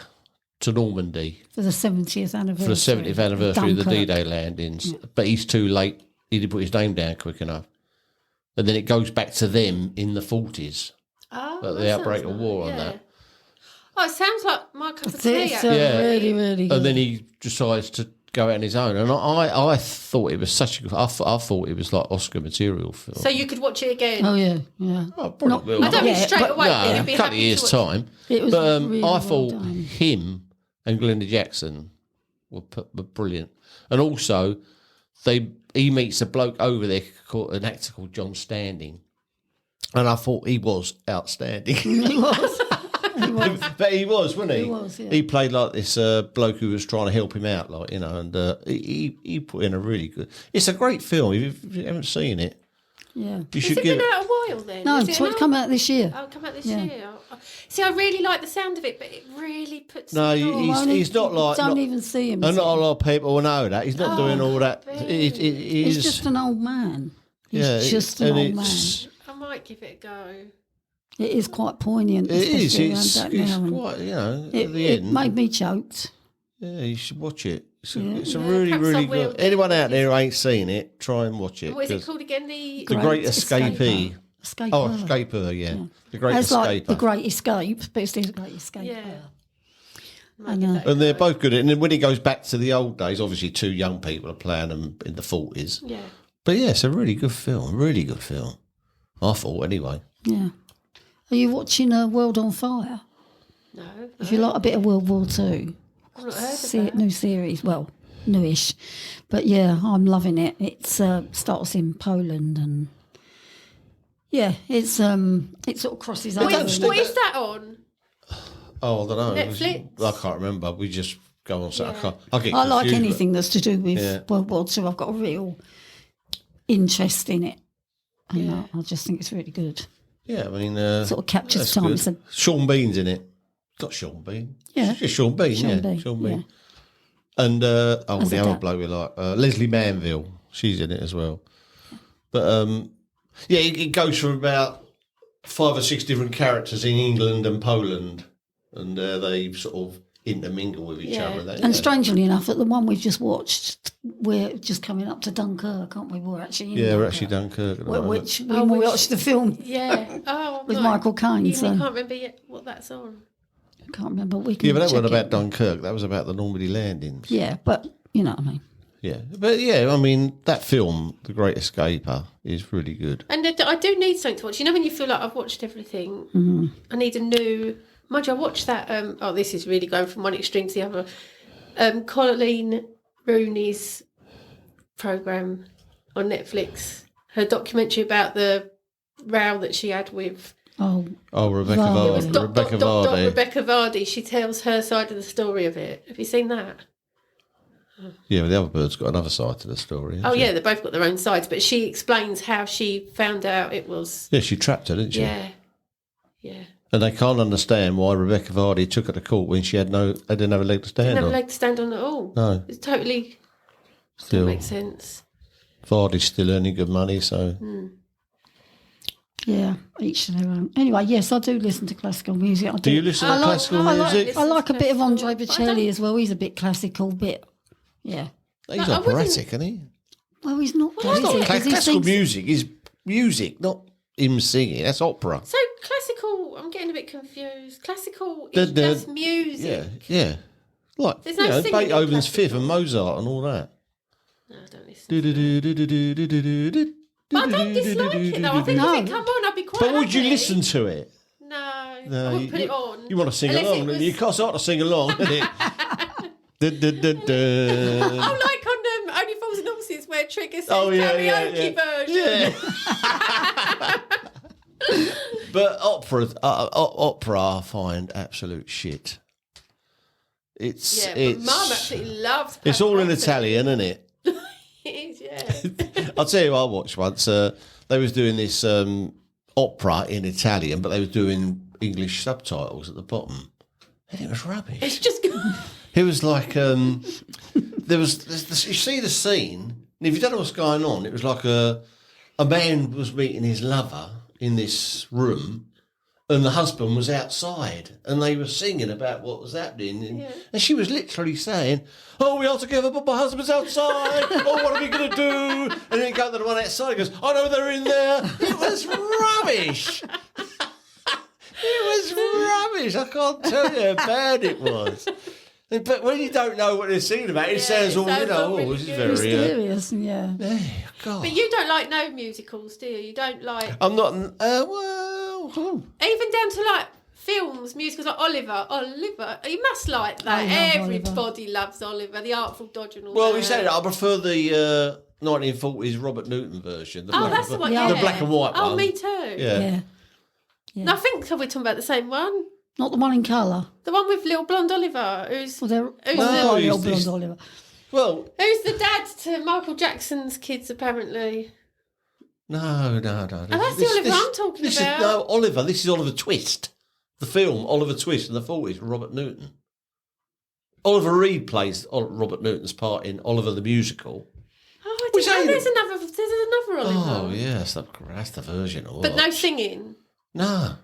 to Normandy for the 70th anniversary. Of the D-Day landings. Yeah. But he's too late. He didn't put his name down quick enough. And then it goes back to them in the 40s. Oh, at the outbreak of war on that. Oh, it sounds like my cup of tea. It's really, really good. And then he decides to go out on his own. And I thought it was such a good... I thought it was like Oscar material film. So you could watch it again? Oh, yeah, yeah. Oh, probably I don't mean straight away. No, a couple of years' time. It was really I thought well done. him and Glenda Jackson were brilliant. And also, he meets a bloke over there, an actor called John Standing. And I thought he was outstanding. He was. But he was, wasn't he? He was, yeah. He played like this bloke who was trying to help him out, like, you know, and he put in a really good... It's a great film. If you haven't seen it, Yeah. you Has should it give been it... out a while then? No, Is it's it come out this year. Oh, come out this Yeah. year. See, I really like the sound of it, but it really puts No, me off. he's not like... Don't not- even see him. and not a lot of people will know that. He's not doing all that. really? He's just an old man. He's just an and old man. it's- I might give it a go. It is quite poignant. It is. especially It's around that now, and quite, you know, it, at the it end. made me choked. Yeah, you should watch it. It's a Yeah, really, perhaps I really will good... do. Anyone out there who ain't seen it, try and watch it. What is it 'cause called again? The Great Escapee. Escaper. Oh, Escaper, yeah. The Great It's like Escaper. the Great Escape, but it's still the Great Escape. Yeah. And, And they're both good. And then when he goes back to the old days, obviously two young people are playing them in the 40s. Yeah. But yeah, it's a really good film. Really good film. I thought, anyway. Yeah. Are you watching World on Fire? No. If you like a bit of World War Two, I've not heard of see that. it, new series. Well, newish, but yeah, I'm loving it. It's starts in Poland, and yeah, it sort of crosses over. What is that on? Oh, I don't know. Netflix? I can't remember. We just go on. Yeah. I I like confused, anything that's to do with Yeah. World War Two. I've got a real interest in it, and I just think it's really good. Yeah, I mean... Sort of captures that's time. good. It's a- Sean Bean's in it. It's not Sean Bean. Yeah. It's just Sean Bean, Sean yeah. Bean, Sean Bean. yeah. And, As the a other dad. bloke we like, Leslie Manville. She's in it as well. But, yeah, it goes from about 5 or 6 different characters in England and Poland. And they sort of intermingle with each Yeah. other. They- And strangely enough, at the one we've just watched, we're just coming up to Dunkirk, aren't we? We're actually in Yeah, we're Dunkirk. actually Dunkirk. at the moment. Which we watched the film. Yeah. Oh, With no. Michael Caine, You so- can't remember yet what that's on. I can't remember. We can Yeah, but that check wasn't about it. Dunkirk. That was about the Normandy landings. Yeah, but you know what I mean. Yeah. But, yeah, I mean, that film, The Great Escaper, is really good. And I do need something to watch. You know when you feel like I've watched everything? I need a new... Mind you, I watched that... this is really going from one extreme to the other. Colleen Rooney's programme on Netflix. Her documentary about the row that she had with... Oh, Oh, Rebecca Vardy. It was Vardy. Rebecca Vardy. Rebecca Vardy. She tells her side of the story of it. Have you seen that? Yeah, but the other bird's got another side to the story. Oh, hasn't yeah, they've both got their own sides. But she explains how she found out it was... she? Yeah, she trapped her, didn't she? Yeah. Yeah. And they can't understand why Rebecca Vardy took her to court when she didn't have a leg to stand Didn't have on. a leg to stand on at all. No. It's totally... Still, Doesn't make sense. Vardy's still earning good money, so... yeah, each to their own. Anyway, yes, I do listen to classical music. I Do you listen to I like- classical I like music? listen- I like a bit of Andre But I don't- Bocelli as well. He's a bit classical, yeah. He's No, I wouldn't- operatic, isn't he? Well, he's not. Well, is it's he? not 'Cause he Classical sings- music is music, not him singing. That's opera. So classical, I'm getting a bit confused. Classical The- is the- just music. Yeah. Like, There's no singing in Beethoven's Fifth classical. and Mozart and all that. No, I don't listen. Do-do-do-do-do-do-do-do-do. But I don't dislike it though. I think No. if it come on, I'd be quite But would you happy. listen to it? No, No, I wouldn't put you- it on. You want to sing Unless along, it and was- you can't start to sing along, isn't it? Oh, like on Only Fools and Horses where Trigger says karaoke version. Yeah. But opera I find absolute shit. It's Yeah, but it's Mum absolutely loves it's all in Pavarotti. Italian, isn't it? It is, yeah. I'll tell you what I watched once. They was doing this opera in Italian, but they was doing English subtitles at the bottom, and it was rubbish. It's just... It was like you see the scene, and if you don't know what's going on, it was like a man was meeting his lover in this room, and the husband was outside, and they were singing about what was happening, and she was literally saying, "Oh, we are together, but my husband's outside. Oh, what are we going to do?" And then go to the one outside, and goes, "I know they're in there." It was rubbish. It was rubbish. I can't tell you how bad it was. But when you don't know what they're singing about, it sounds all, sounds all really this is good. very... Mysterious, yeah. God. But you don't like no musicals, do you? You don't like... I'm not... Even down to like films, musicals like Oliver. You must like that. I love Everybody loves Oliver, The Artful Dodger and all well, that. we said I prefer the 1940s Robert Newton version. The Oh, black that's the and- one, Yeah. yeah. The black and white Oh, one. me too. Yeah. No, I think we're talking about the same one. Not the one in colour. The one with little blonde Oliver, who's Well, they're Who's well, the- little who's blonde this- Oliver. Well, who's the dad to Michael Jackson's kids, apparently. no. Oh, that's the Oliver I'm talking this about. Is, no, Oliver. This is Oliver Twist. The film Oliver Twist in the 40s, Robert Newton. Oliver Reed plays Robert Newton's part in Oliver the Musical. Oh, I Which didn't know ain't- there's another Oliver. Oh, yeah, that's the version. But no singing. No.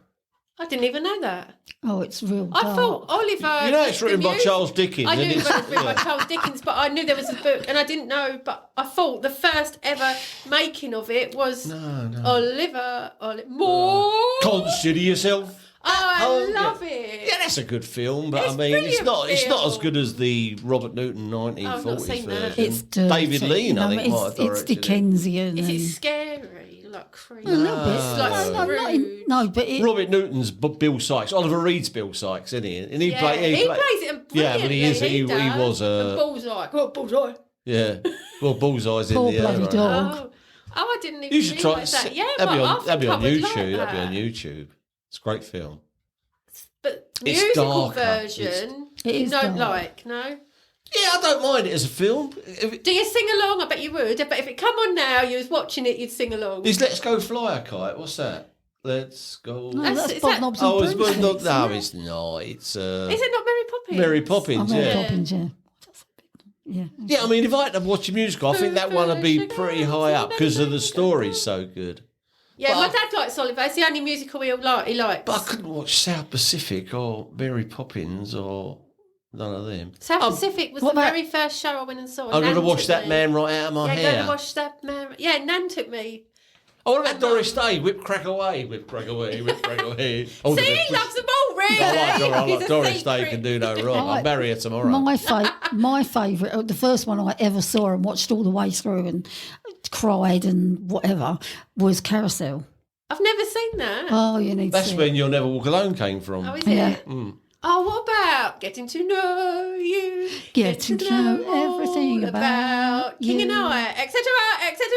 I didn't even know that. Oh, it's real I dark. thought Oliver. You know it's the written by music- Charles Dickens. I knew and it was it's- written by yeah. Charles Dickens, but I knew there was a book, and I didn't know. But I thought the first ever making of it was Oliver. More. Consider yourself. I love it. Yeah, that's a good film, but It's I mean, it's brilliant not as film. good as the Robert Newton I've not 1940s seen that. version. It's dirty. David Lean, I think, might have it's directed it. Dickensian. Is it and- scary? Like creepy. A little bit. It's like no, rude. no, but it, Robert Newton's Bill Sykes. Oliver Reed's Bill Sykes, isn't he? And he Yeah, plays he plays it brilliantly. Yeah, but he does. was And Bullseye. Oh, Bullseye. yeah. Well, Bullseye's in Poor the bloody right? dog. Oh, I didn't even You should try. realise that. Yeah, that'd but be I on. think That'd be I on would YouTube. like That'd be that. on YouTube. It's a great film. But It's musical darker. version, It you is don't dark. like, no? Yeah, I don't mind it as a film. If it- Do you sing along? I bet you would. But if it come on now, you was watching it, you'd sing along. Is Let's Go Fly a Kite? What's that? Let's go. no, That's- that's is Bob that- Knobs and Oh, it's Broomsticks, not. No, isn't it? it's not. It's Is it not Mary Poppins? Mary Oh, Poppins. Mary Yeah. Poppins, yeah. Yeah. Yeah, I mean, if I had to watch a musical, I think that one would be pretty high up because of the story's so good. Yeah, But my I- dad likes Oliver. It's the only musical he likes. But I couldn't watch South Pacific or Mary Poppins or none of them. South Pacific was the what about- very first show I went and saw. I'm going to Nan watch took that me. man right out of my Yeah, hair. going to watch that man. Yeah, Nan took me. Oh, what about Doris Day? Whip crack away, whip crack away, whip crack away. Oh, See, he loves them all, really. I He's like a Doris Day secret. can do no wrong. I'll Right. marry her tomorrow. My favourite, the first one I ever saw and watched all the way through and cried and whatever, was Carousel. I've never seen that. Oh, you need That's to see when You'll Never Walk Alone came from. Oh, is Yeah. it? Oh, what about getting to know you? Getting to know all everything about King and you. I, etc., etc.,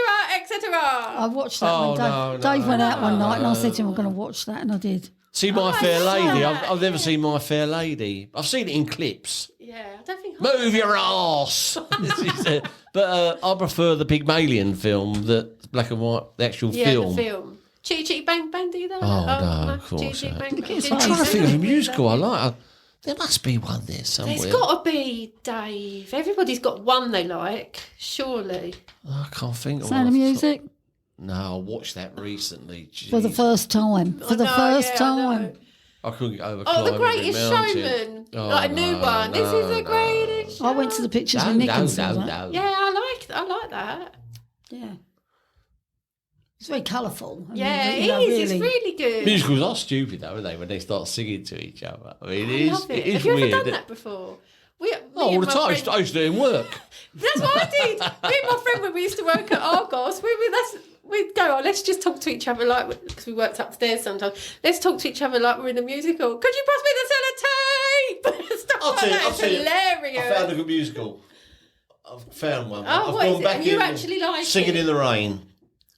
etc. I watched that Oh, one. Dave, no, Dave went out one night and I no. said to him, I'm going to watch that, and I did. See My I Fair saw Lady. that, I've never seen My Fair Lady. I've seen it in clips. Yeah, I don't think. Move your ass. But I prefer the Pygmalion film, the black and white, the actual Yeah, film. the film. Chitty Chitty Bang Bang, do you know? Oh, that? no, no, of course Chitty Chitty not. Bang Bang. It's Chitty like- I'm trying to Chitty think of a Bang musical I Bang. like. There must be one there somewhere. There's got to be, Dave. Everybody's got one they like, surely. I can't think of Sound of one. Music No, I watched that recently. for the Jeez. first time. For the I know, first yeah, I know. time. I couldn't get over Oh, The climbing Greatest every mountain. Showman. Oh, Like a new no, one. This is the no. greatest I went to the pictures No, with Nick no, and saw no, that. no. Yeah, I like that. Yeah. It's very colourful. and, Yeah, you it know, is. It's really good. Musicals are stupid, though, aren't they, when they start singing to each other? I mean, I love it. it is Have you weird. ever done that before? Me Oh, all and the my time. friend- I used to do it in work. That's what I did. Me and my friend, when we used to work at Argos, we'd go, oh, let's just talk to each other like, because we worked upstairs sometimes. Let's talk to each other like we're in a musical. Could you pass me the sellotape? Stuff I'll like tell you, that. I'll It's tell you. hilarious. I found a good musical. I've found one. Oh, I've what is gone it? back And you in actually like Singing it? in the Rain.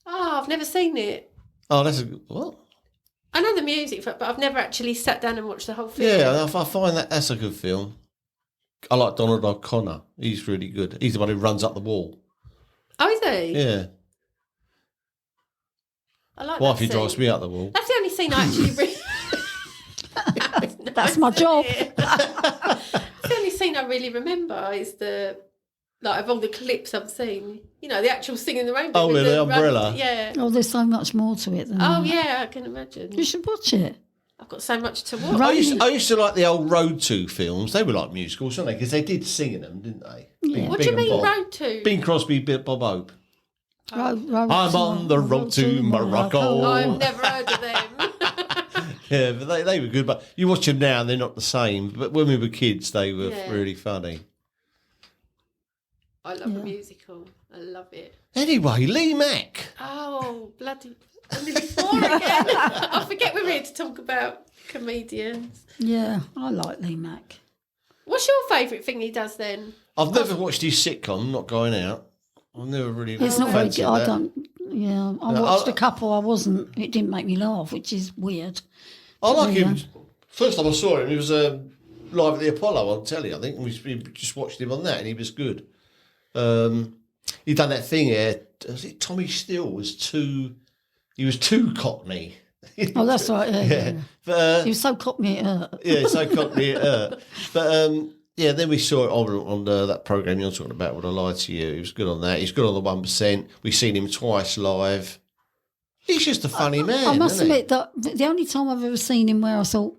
Oh, I've never seen it. Oh, that's a good... What? I know the music, but I've never actually sat down and watched the whole film. Yeah, I find that's a good film. I like Donald O'Connor. He's really good. He's the one who runs up the wall. Oh, is he? Yeah. I like Wifey that drives scene. me up the wall. That's the only scene I actually really... That's my job. That's the only scene I really remember is the... Like, of all the clips I've seen, you know, the actual Singing in the Rainbow. Oh, with with the umbrella? Yeah. Oh, there's so much more to it than Oh, that. yeah, I can imagine. You should watch it. I've got so much to watch. I used to like the old Road 2 films. They were like musicals, weren't they? Because they did sing in them, didn't they? Yeah. What do you mean, Road 2? Bing Crosby, Bob Hope. Road I'm on the road to Morocco. I've never heard of them. Yeah, but they were good. But you watch them now and they're not the same. But when we were kids, they were Yeah. really funny. I love a musical. I love it. Anyway, Lee Mack. Oh, bloody... I'm nearly 4 again. I forget we're here to talk about comedians. Yeah, I like Lee Mack. What's your favourite thing he does then? I've never watched his sitcom, Not Going Out. I've never really It's not very fancied good. I that. don't. Yeah, I No, watched I- a couple. I wasn't. It didn't make me laugh, which is weird. I like Yeah. him First time I saw him, he was live at the Apollo on telly, I think, and we just watched him on that, and he was good. He done that thing here. Was it Tommy Steele he was too cockney. Oh, that's right. Yeah. But, He was so cockney. yeah, so cockney. But yeah, then we saw it on that programme you're talking about, Would I Lie to You? He was good on that. He's good on the 1%. We've seen him twice live. He's just a funny man. I must isn't he? admit that the only time I've ever seen him where I thought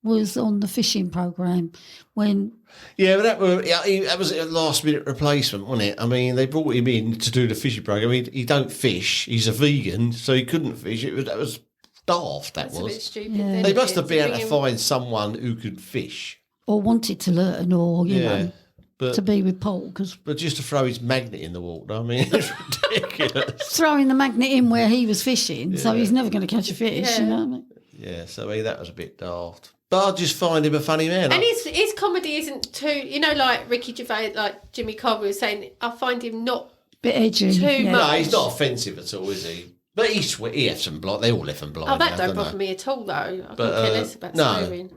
was on the fishing programme when. Yeah, but that was a last minute replacement, wasn't it? I mean, they brought him in to do the fishing programme. He don't fish. He's a vegan, so he couldn't fish. That was daft. That That's a bit was. stupid. Yeah. then, They isn't must it, have been able bring to him- find someone who could fish. Or wanted to learn, or, you know, but to be with Paul, because but just to throw his magnet in the water, I mean, it's ridiculous. throwing the magnet in where he was fishing, so he's never going to catch a fish, Yeah. you know what I mean? Yeah, so that was a bit daft. But I just find him a funny man. And his comedy isn't too, you know, like Ricky Gervais, like Jimmy Carver was saying, I find him not. Bit edgy. Too yeah. No, much. he's not offensive at all, is he? But he effs and blind. They all eff and blind. Oh, that now, don't bother they? me at all, though. I But, couldn't care less about no. swearing.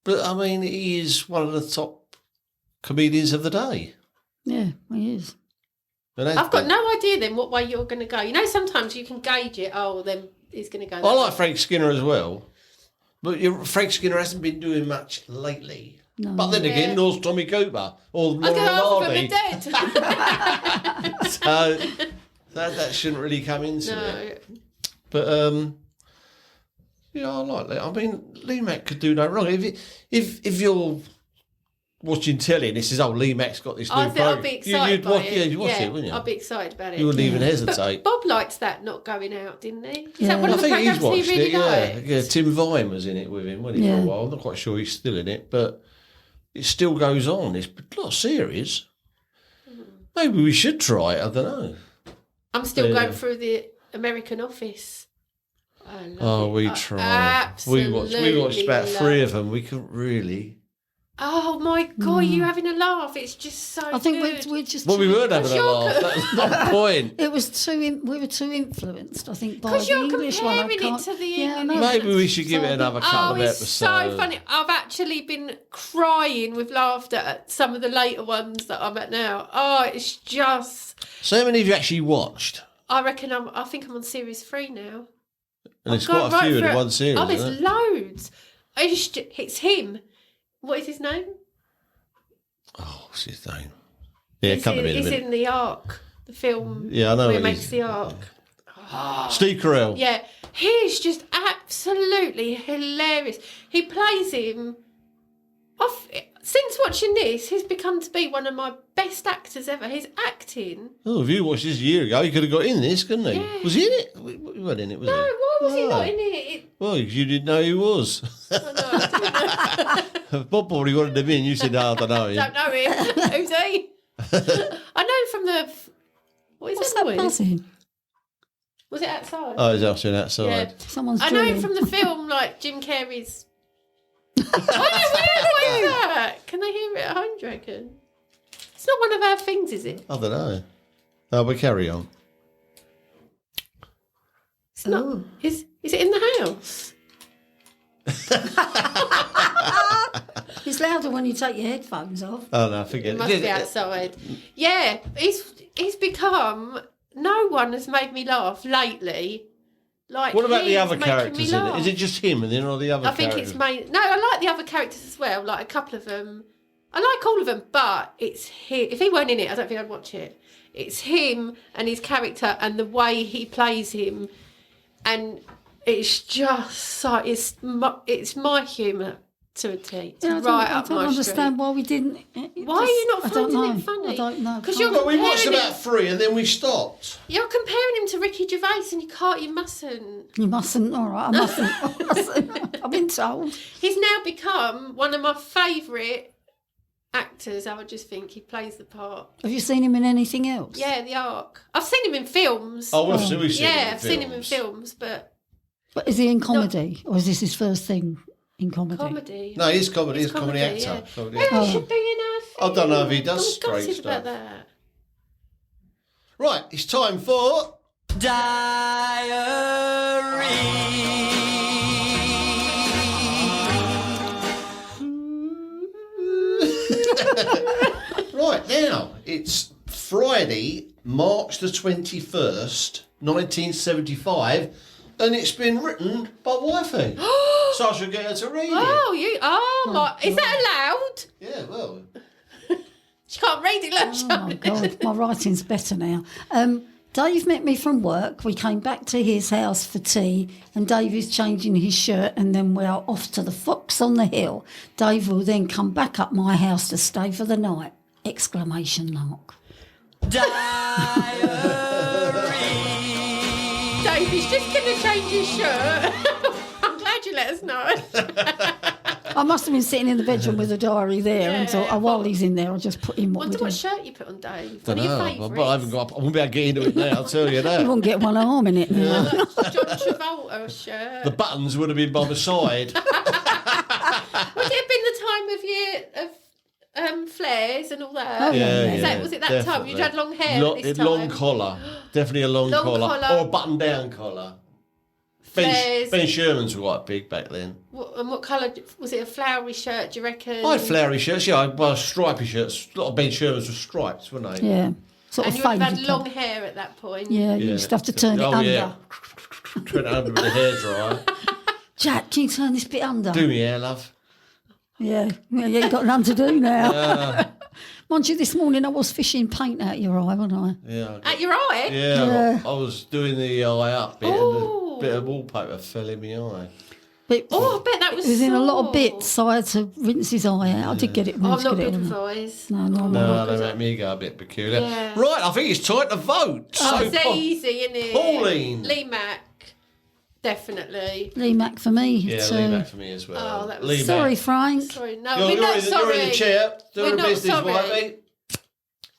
But I mean, he is one of the top comedians of the day. Yeah, he is. And I've got no idea then what way you're going to go. You know, sometimes you can gauge it. Oh, then he's going to go. I that like way. Frank Skinner as well, but Frank Skinner hasn't been doing much lately. No. But then again, Yeah. nor's Tommy Cooper or I was going to ask Laura if I'm Hardy. dead. So that shouldn't really come into it. No. But yeah, I like that. I mean, Lee Mack could do no wrong. If you're watching telly and it says, "Oh, Lee Mack's got this new I think program," I'd be excited you'd by watch, it. yeah, you'd watch it, wouldn't you? I'd be excited about it. You wouldn't even hesitate. Bob liked that not going out, didn't he? Is Yeah. that one I of the think he's programs watched he really it. Yeah, liked? yeah. Tim Vine was in it with him, wasn't he? For Yeah. a while. I'm not quite sure he's still in it, but it still goes on. It's a lot of series. Maybe we should try it. I don't know. I'm still Yeah. going through the American Office. I love Oh, it. we I try. absolutely We watched about love 3 it. of them. We couldn't really. Oh my god, you having a laugh? It's just so I think good. we're just. Well, we too- weren't having a laugh. That was not the point. It was we were too influenced, I think, by 'Cause the you're English one. I comparing it can't- to the yeah, I English. know. Maybe we should give it another couple Oh, of it's episodes. so funny. I've actually been crying with laughter at some of the later ones that I'm at now. Oh, it's just. So how many have you actually watched? I reckon I think I'm on series 3 now. And there's I've gone quite a few right in through one it. series, Oh, there's isn't it? loads. It's him. What is his name? Oh, what's his name? Yeah, come to me in a He's minute. in the Ark, the film. Yeah, I know Where he what makes he's- the Ark. Steve Carell. Yeah, he's just absolutely hilarious. He plays him. Since watching this, he's become to be one of my best actors ever. His acting. Oh, if you watched this a year ago, he could have got in this, couldn't he? Yeah. Was he in it? We weren't in it, was No, he? why was he Oh. not in it? Well, you didn't know he was. Bob probably wanted him in. You said, no, I don't know him. Don't know him. Who's he? I know from the. What is What's that that noise? buzzing? Was it outside? Oh, he's actually yeah. outside. Someone's I know him drilling. from the film, like Jim Carrey's. What is that? Can they hear it at home, do you reckon? It's not one of our things, is it? I don't know. Oh, but carry on. It's not. Is it in the house? It's louder when you take your headphones off. Oh, no, forget It must be outside. Yeah, he's become. No one has made me laugh lately. Like, What about the he's other making me characters in it? laugh. Is it just him and then all the other I think characters? it's main. No, I like the other characters as well. Like a couple of them. I like all of them, but it's him. If he weren't in it, I don't think I'd watch it. It's him and his character and the way he plays him, and it's just so. It's my humour to a T. It's Yeah, right I up don't my understand street. why we didn't. Why are you not I don't finding it know. funny? I don't know. 'Cause Can't- you're Well, we watched comparing about 3 and then we stopped. You're comparing him to Ricky Gervais, and you mustn't. You mustn't. All right, I mustn't. I mustn't. I've been told. He's now become one of my favourite actors. I would just think he plays the part. Have you seen him in anything else? Yeah, the Ark. I've seen him in films. Oh, we've seen yeah, him in I've seen him in films. films, but But is he in comedy, or is this his first thing in comedy? comedy. No, he's comedy. He's It's a comedy actor. yeah. Comedy Maybe actor. he should be in our thing. I don't know if he does I'm straight gutted about stuff. that. Right, it's time for... Diary. Friday, March the 21st, 1975, and it's been written by wifey. So I should get her to read it. Is that allowed? Yeah, well. She can't read it, look. Oh, my God, my writing's better now. Dave met me from work. We came back to his house for tea, and Dave is changing his shirt, and then we're off to the Fox on the Hill. Dave will then come back up my house to stay for the night! Exclamation mark. Dave is just going to change his shirt. I'm glad you let us know. I must have been sitting in the bedroom with a diary there, and thought, Yeah. while he's in there, I'll just put in what Wonder we're what doing. shirt you put on, Dave. I One of your know, favourites. but I haven't got. I won't be able to get into it now. I'll tell you You that. won't get one arm in it now. John Travolta shirt. The buttons would have been by my side. Would it have been the time of year of flares and all that? Oh, yeah, yeah. Was it that time? You had long hair at this time? Long collar. Definitely a long collar. collar. Or a button-down collar. Flares. Ben Sherman's were quite big back then. What colour? Was it a flowery shirt, do you reckon? I had flowery shirts, yeah. I had stripy shirts. A lot of Ben Shermans were stripes, weren't they? Yeah. Sort And of you would have had faded long colour. hair at that point. Yeah, you used to have to turn it under. Yeah. Turn it under with a hairdryer. Jack, can you turn this bit under? Do me hair, love. Yeah, you've got none to do now. Mind you, this morning I was fishing paint out your eye, wasn't I? Yeah. At your eye? Yeah, I was doing the eye up bit, and a bit of wallpaper fell in my eye. But Oh, I bet that was it was in a lot of sore. bits, so I had to rinse his eye out. I did get it Oh, I'm rinsed. not get it good with all- eyes. No, No, they make me go a bit peculiar. Yeah. Right, I think it's time to vote. Oh, So, it's easy, isn't it? Pauline. Lee Mack. Definitely. Lee Mack for me. yeah, It's, leave that for me as well. Oh, that was- Leave sorry, that. Frank. Sorry, no, You're, we're not sorry. you're in the chair. Doing We're a not business, sorry. wifey.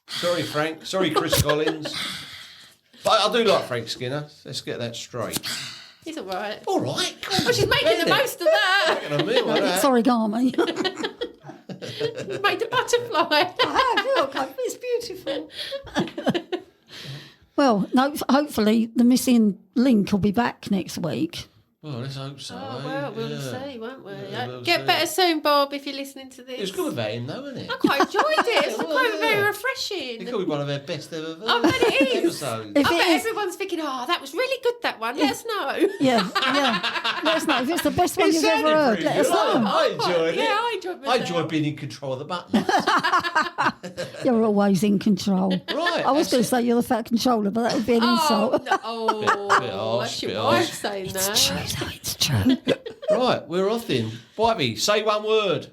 Sorry, Frank. Sorry, Chris Collins. But I do like Frank Skinner. Let's get that straight. He's all right. All right. Well, she's making the most of that. Making a meal of that. Sorry, Garmy. You made a butterfly. Look, it's beautiful. Well, no, hopefully the missing link will be back next week. Well, let's hope so. Oh, eh? well, we'll Yeah. see, won't we? Yeah, we'll Get see. better soon, Bob, if you're listening to this. It was good without him, though, wasn't it? I quite enjoyed it. It's well, quite yeah. very It refreshing. could be one of our best ever I bet it is. episodes. If I it bet is- everyone's thinking, oh, that was really good, that one. Let us know. Yeah. Let us know. If it's the best one It you've ever sounded heard, pretty let us good. know. I enjoyed it. Yeah, I enjoyed myself. I enjoyed being in control of the buttons. You're always in control. Right. I was going to say you're the fat controller, but that would be an Oh, insult. no. Oh, Bit harsh, that's your bit wife harsh. saying It's that. true, though. It's true. Right, we're off then. Bobby, say one word.